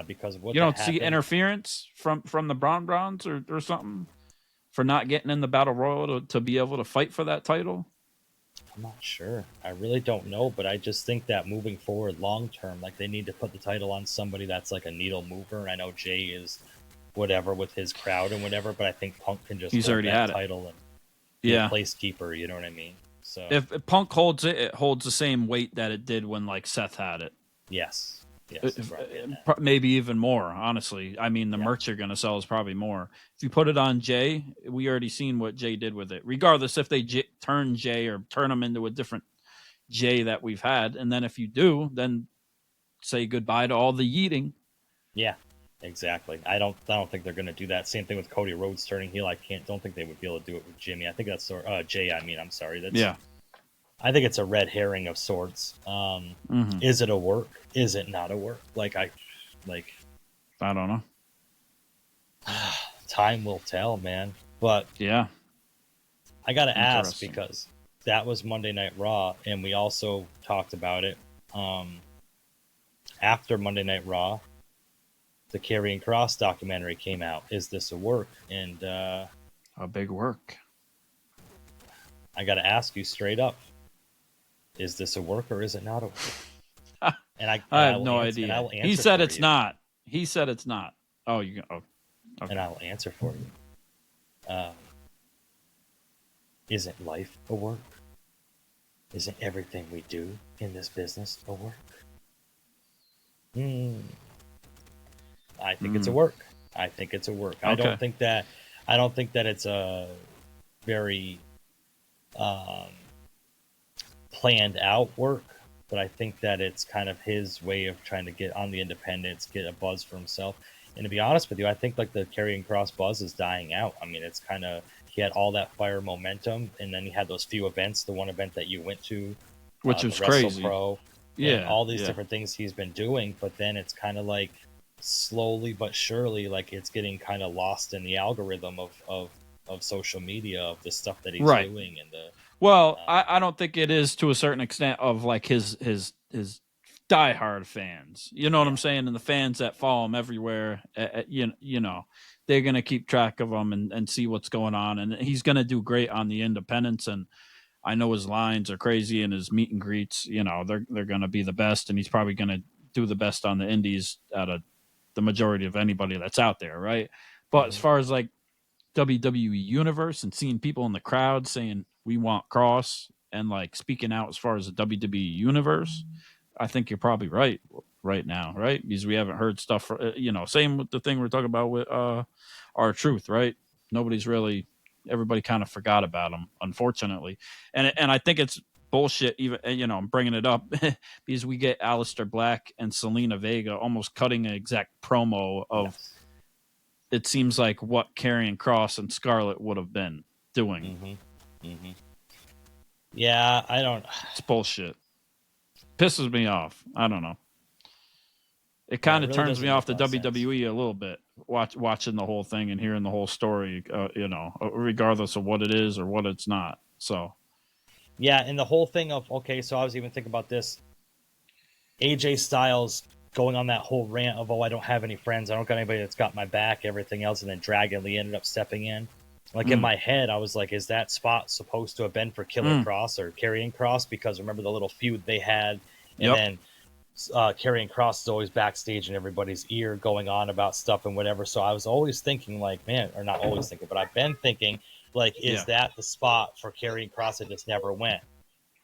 Because of what you don't see interference from the Brons or something for not getting in the Battle Royal to be able to fight for that title? I'm not sure. I really don't know, but I just think that moving forward long term, like they need to put the title on somebody that's like a needle mover. And I know Jay is whatever with his crowd and whatever, but I think Punk can just he's already had title and be a placekeeper. You know what I mean? So if Punk holds it, it holds the same weight that it did when like Seth had it. Yes. Maybe even more, honestly. I mean, the merch you're going to sell is probably more. If you put it on Jay, we already seen what Jay did with it. Regardless if they turn Jay or turn him into a different Jay that we've had. And then if you do, then say goodbye to all the yeeting. Yeah, exactly. I don't think they're going to do that. Same thing with Cody Rhodes turning heel. Don't think they would be able to do it with Jimmy. I think that's Jay. I'm sorry. I think it's a red herring of sorts. Is it a work? Is it not a work? I don't know. Time will tell, man. But yeah, I got to ask because that was Monday Night Raw, and we also talked about it after Monday Night Raw. The Karrion Kross documentary came out. Is this a work? And a big work. I got to ask you straight up. Is this a work or is it not a work? And I have no idea. He said it's not. He said it's not. Oh, you go. Oh, okay. And I will answer for you. Isn't life a work? Isn't everything we do in this business a work? I think it's a work. I think it's a work. Okay. I don't think that it's a very planned out work. but I think that it's kind of his way of trying to get on the independents, get a buzz for himself. And to be honest with you, I think like the Karrion Kross buzz is dying out. I mean, it's kind of, he had all that fire momentum, and then he had those few events, the one event that you went to, which was Wrestle crazy. Pro, Yeah, all these different things he's been doing, but then it's kind of like slowly but surely, like it's getting kind of lost in the algorithm of social media, of the stuff that he's doing, and the I don't think it is to a certain extent of like his diehard fans. You know what I'm saying? And the fans that follow him everywhere, you know, they're gonna keep track of him and see what's going on, and he's gonna do great on the independents. And I know his lines are crazy, and his meet and greets, you know, they're gonna be the best, and he's probably gonna do the best on the indies out of the majority of anybody that's out there, right? But as far as like WWE Universe and seeing people in the crowd saying we want Kross and like speaking out as far as the WWE Universe, I think you're probably right now, right? Because we haven't heard stuff, you know, same with the thing we're talking about with R-Truth, right? Nobody's really, everybody kind of forgot about him, unfortunately. And I think it's bullshit, even, you know, I'm bringing it up because we get Aleister Black and Selena Vega almost cutting an exact promo of it seems like what Karrion Kross and Scarlett would have been doing. Yeah, I don't. It's bullshit. Pisses me off. I don't know. It kind of really turns me off the make a lot of WWE a little bit. Watching the whole thing and hearing the whole story, you know, regardless of what it is or what it's not. So, yeah, and the whole thing of, okay, so I was even thinking about this. AJ Styles going on that whole rant of, oh, I don't have any friends, I don't got anybody that's got my back, everything else, and then Dragon Lee ended up stepping in. Like in my head, I was like, is that spot supposed to have been for Killer Kross or Karrion Kross? Because remember the little feud they had, and then Karrion Kross is always backstage in everybody's ear going on about stuff and whatever. So I was always thinking like, man, or not always thinking, but I've been thinking like, is that the spot for Karrion Kross that just never went?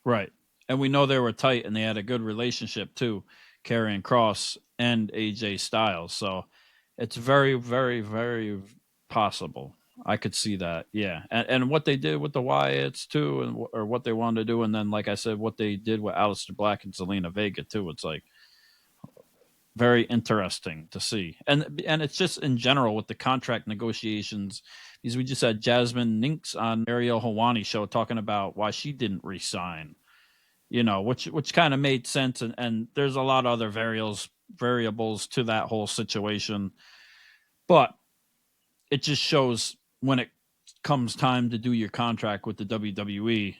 Right. And we know they were tight and they had a good relationship too, Karrion Kross and AJ Styles. So it's very, very, very possible. I could see that. Yeah. And what they did with the Wyatts too, and or what they wanted to do. And then, like I said, what they did with Aleister Black and Zelina Vega too. It's like very interesting to see. And it's just in general with the contract negotiations, because we just had Jasmine Ninks on Ariel Helwani show talking about why she didn't resign, you know, which kind of made sense. And there's a lot of other variables to that whole situation. But it just shows when it comes time to do your contract with the WWE,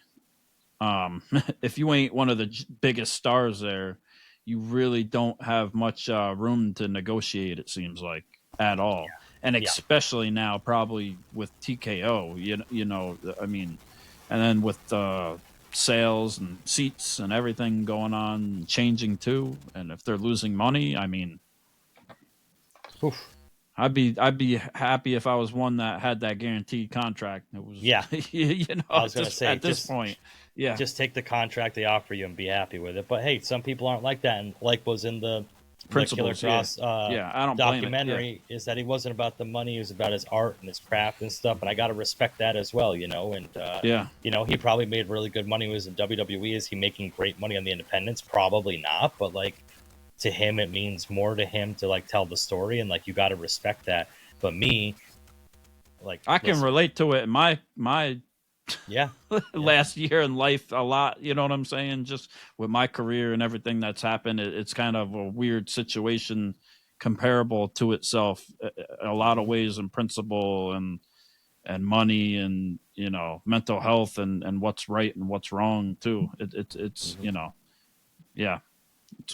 if you ain't one of the biggest stars there, you really don't have much room to negotiate, it seems like, at all. And especially now, probably with TKO, you know, I mean, and then with sales and seats and everything going on, changing too. And if they're losing money, I mean, oof. I'd be happy if I was one that had that guaranteed contract. It was, you know, I was going to say at this point, just take the contract they offer you and be happy with it. But hey, some people aren't like that, and like was in the Principles, Killer Kross I don't documentary, blame it. is that he wasn't about the money; he was about his art and his craft and stuff. And I got to respect that as well, you know. And you know, he probably made really good money when he was in WWE. Is he making great money on the independents? Probably not, but like, to him, it means more to him to like tell the story, and like you got to respect that. But me, like, I can relate to it in my last year in life a lot. You know what I'm saying? Just with my career and everything that's happened, it's kind of a weird situation, comparable to itself, a lot of ways in principle and money and, you know, mental health and what's right and what's wrong too. It's you know,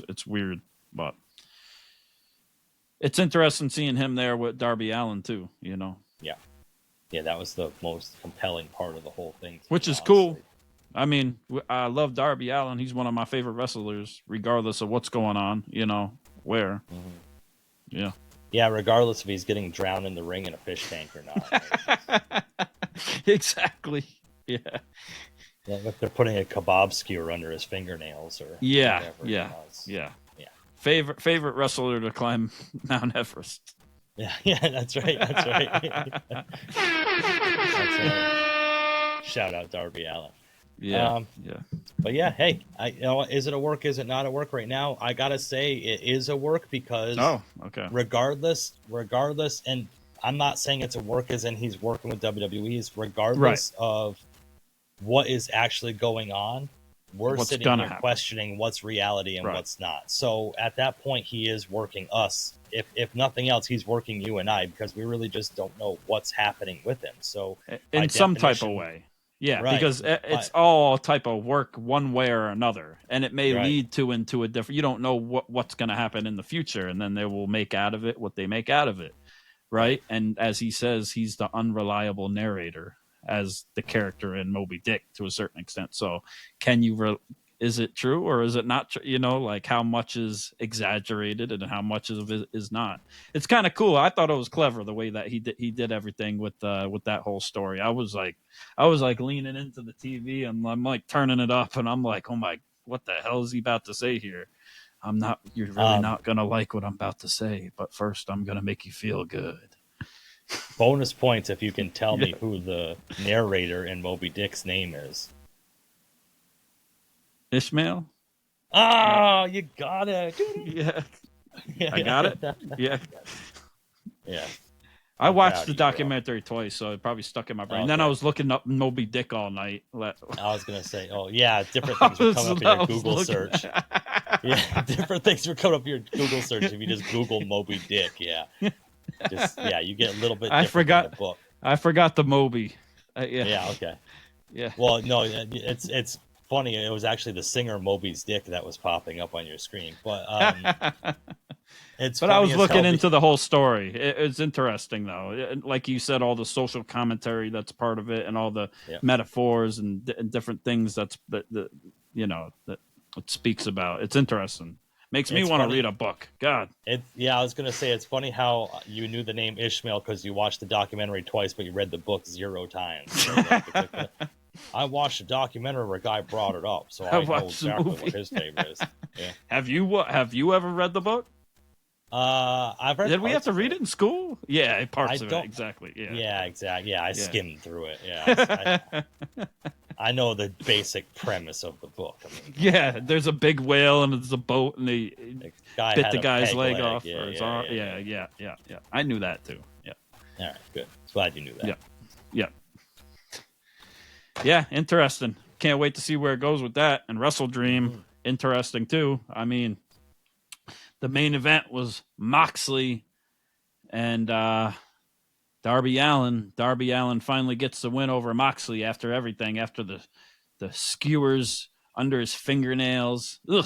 it's weird. But it's interesting seeing him there with Darby Allin too, you know. Yeah, that was the most compelling part of the whole thing. Which is cool. I mean, I love Darby Allin. He's one of my favorite wrestlers, regardless of what's going on, you know, where. Yeah. Yeah, regardless if he's getting drowned in the ring in a fish tank or not. Exactly. Yeah. If they're putting a kebab skewer under his fingernails or whatever. Yeah. Favorite wrestler to climb Mount Everest. Yeah, that's right. That's right. Shout out Darby Allin. Yeah. But yeah, hey, is it a work? Is it not a work right now? I gotta say it is a work because regardless, and I'm not saying it's a work as in he's working with WWE's, regardless of what is actually going on, we're sitting here questioning what's reality and what's not. So at that point, he is working us. If nothing else, he's working you and I, because we really just don't know what's happening with him. So in some type of way. Yeah, because it's all type of work one way or another, and it may lead into a different. You don't know what's going to happen in the future, and then they will make out of it what they make out of it, right? And as he says, he's the unreliable narrator as the character in Moby Dick to a certain extent. So, can you? Is it true or is it not true? You know, like how much is exaggerated and how much of it is not. It's kind of cool. I thought it was clever the way that he did everything with that whole story. I was like leaning into the TV and I'm like turning it up and I'm like, oh my, what the hell is he about to say here? You're really not gonna like what I'm about to say, but first I'm gonna make you feel good. Bonus points if you can tell me who the narrator in Moby Dick's name is. Ishmael? Oh, you got it. Yeah. I got it? Yeah. Yeah. I watched the documentary twice, so it probably stuck in my brain. Okay. Then I was looking up Moby Dick all night. I was going to say, different things were coming up in your Google search. Yeah, different things were coming up in your Google search if you just Google Moby Dick, you get a little bit different in the book. I forgot the Moby. Yeah, okay. Yeah. Well, no, it's funny. It was actually the singer Moby's Dick that was popping up on your screen, but But I was looking into the whole story. It's interesting though, like you said, all the social commentary that's part of it, and all the metaphors and different things that it speaks about. It's interesting. Makes me want to read a book. God. I was going to say, it's funny how you knew the name Ishmael because you watched the documentary twice, but you read the book 0 times. So, I watched a documentary where a guy brought it up, so I know exactly what his favorite is. Yeah. Have you ever read the book? I've read. Did we have to read it in school? Yeah, parts of it, exactly. Yeah, exactly. Yeah, I skimmed through it. Yeah, I know the basic premise of the book. There's a big whale and it's a boat, and they bit the guy's leg off or his arm. Yeah. I knew that too. Yeah. All right, good. Glad you knew that. Yeah. Yeah, interesting. Can't wait to see where it goes with that. And WrestleDream, interesting too. I mean, the main event was Moxley and Darby Allin. Darby Allin finally gets the win over Moxley after everything, after the skewers under his fingernails. Ugh.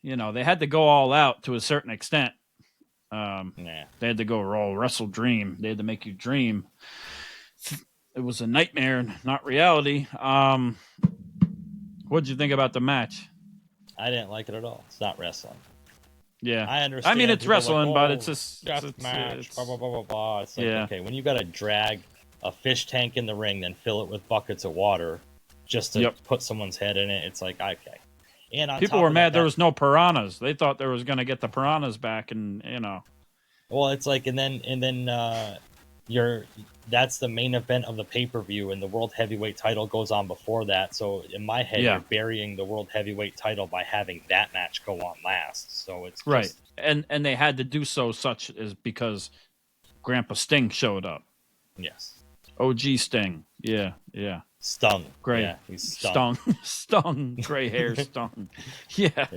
You know, they had to go all out to a certain extent. They had to go WrestleDream. They had to make you dream. It was a nightmare, not reality. What'd you think about the match? I didn't like it at all. It's not wrestling. Yeah, I understand. I mean, it's wrestling, but it's just match. Blah blah blah blah blah. It's like, okay, when you got to drag a fish tank in the ring, then fill it with buckets of water just to put someone's head in it, it's like, okay. And people were mad there was no piranhas. They thought they was going to get the piranhas back, and Well, it's like, and then that's the main event of the pay-per-view, and the World Heavyweight title goes on before that. So in my head, you're burying the World Heavyweight title by having that match go on last. So it's right. And they had to do such as because Grandpa Sting showed up. Yes. OG Sting. Yeah. Stung. Great. Yeah, he's stung. Stung. Gray hair stung. Yeah.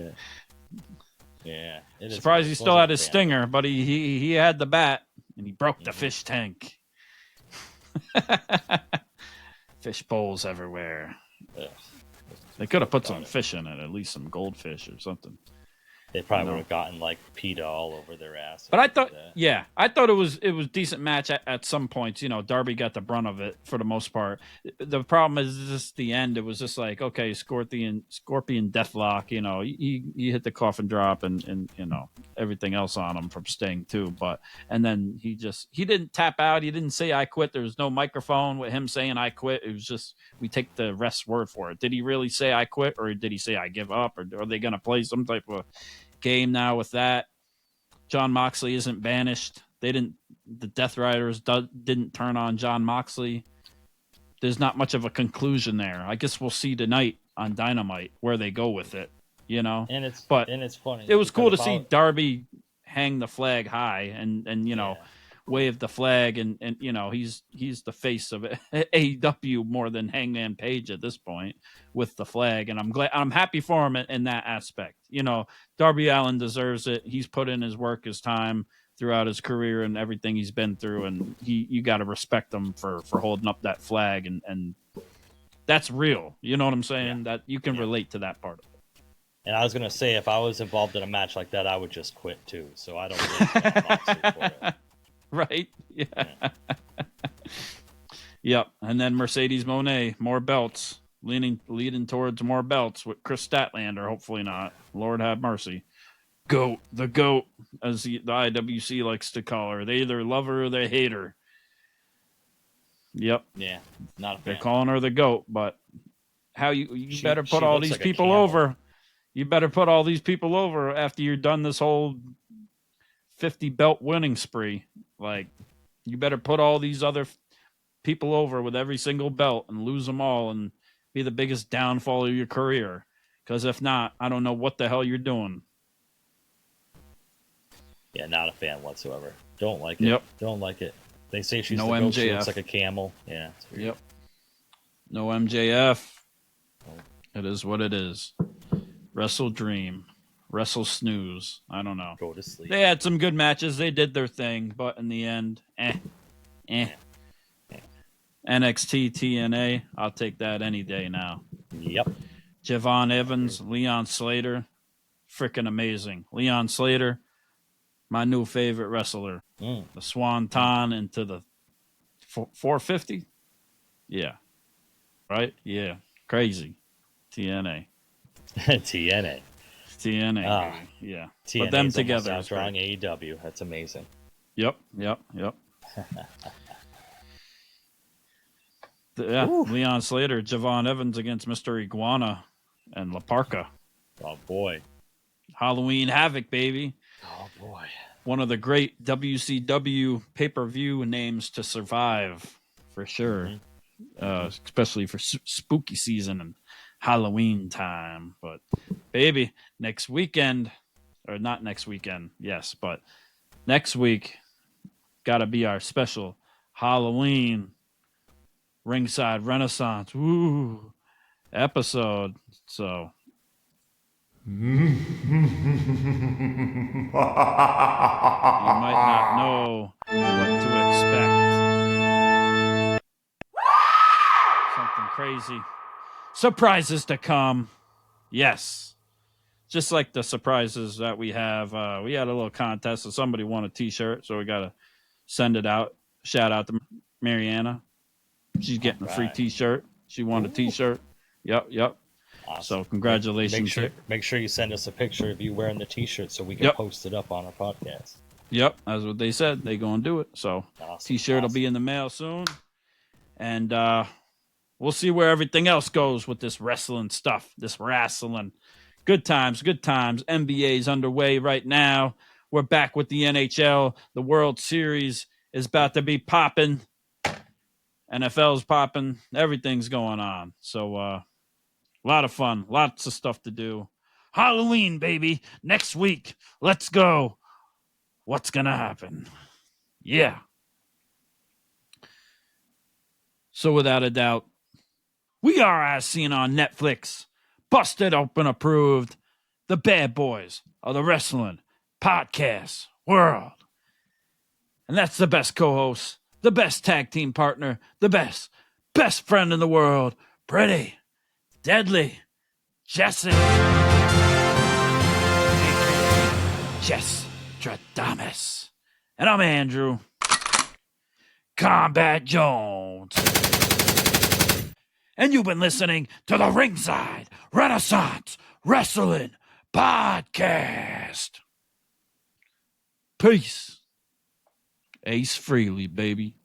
Surprised he still had his stinger, but he had the bat and he broke the fish tank. Fish bowls everywhere. Ugh. They could have put some fish in it, at least some goldfish or something. They probably would have gotten like PETA all over their ass. But I thought it was a decent match at some points. You know, Darby got the brunt of it for the most part. The problem is just the end. It was just like, okay, Scorpion Deathlock. You know, he hit the coffin drop and you know everything else on him from Sting too. And then he didn't tap out. He didn't say I quit. There was no microphone with him saying I quit. It was just we take the ref's word for it. Did he really say I quit, or did he say I give up, or are they going to play some type of game now with that? John Moxley isn't banished. The Death Riders didn't turn on John Moxley. there's not much of a conclusion there. I guess we'll see tonight on Dynamite where they go with it, you know. And it's funny. It was cool to see Darby hang the flag high and you know, wave the flag, and you know, he's the face of AEW more than Hangman Page at this point with the flag, and I'm happy for him in that aspect. You know, Darby Allin deserves it. He's put in his work, his time throughout his career and everything he's been through, and you got to respect him for holding up that flag, and that's real. You know what I'm saying? That you can relate to that part of it. And I was gonna say, if I was involved in a match like that, I would just quit too. So I don't really Moxley for it. Right? Yeah. Yep. And then Mercedes Moné, more belts, leading towards more belts with Chris Statlander. Hopefully not. Lord have mercy. GOAT, the GOAT, as the IWC likes to call her. They either love her or they hate her. Yep. Yeah. Not a fan. They're calling her the GOAT, but how you better put all these people over. You better put all these people over after you're done this whole 50 belt winning spree. Like, you better put all these other people over with every single belt and lose them all and be the biggest downfall of your career. Because if not, I don't know what the hell you're doing. Yeah, not a fan whatsoever. Don't like it. Yep. Don't like it. They say she's no the GOAT. MJF. She looks like a camel. Yeah. It's weird. Yep. No MJF. It is what it is. WrestleDream. Wrestle snooze. I don't know. Go to sleep. They had some good matches. They did their thing, but in the end, NXT TNA, I'll take that any day now. Yep. Javon Evans, Leon Slater, freaking amazing. Leon Slater, my new favorite wrestler. The Swanton into the 450. Yeah. Right? Yeah. Crazy. TNA. TNA. TNA. Yeah. TNA Put them together. Sounds wrong. AEW. That's amazing. Yep. Leon Slater, Javon Evans against Mr. Iguana and La Parka. Oh, boy. Halloween Havoc, baby. Oh, boy. One of the great WCW pay-per-view names to survive, for sure. Especially for spooky season and Halloween time. But, baby, next weekend, or not next weekend, yes, but next week, got to be our special Halloween Ringside Renaissance episode. So you might not know what to expect. Something crazy. Surprises to come. Yes. Just like the surprises that we have. We had a little contest, so somebody won a t-shirt, so we got to send it out. Shout out to Mariana. She's getting a free t-shirt. She won a t-shirt. Yep. Awesome. So congratulations. Make sure you send us a picture of you wearing the t-shirt so we can post it up on our podcast. Yep, that's what they said. They gonna do it. So t-shirt will be in the mail soon. And we'll see where everything else goes with this wrestling stuff. This wrestling. Good times. NBA's underway right now. We're back with the NHL. The World Series is about to be popping. NFL's popping. Everything's going on. So a lot of fun. Lots of stuff to do. Halloween, baby. Next week. Let's go. What's going to happen? Yeah. So without a doubt, we are as seen on Netflix. Busted Open approved. The bad boys of the wrestling podcast world. And that's the best co-host, the best tag team partner, the best friend in the world, Pretty Deadly Jesse. Jess Stradamus. And I'm Andrew Kombat Jones. And you've been listening to the Ringside Renaissance Wrestling Podcast. Peace. Ace Frehley, baby.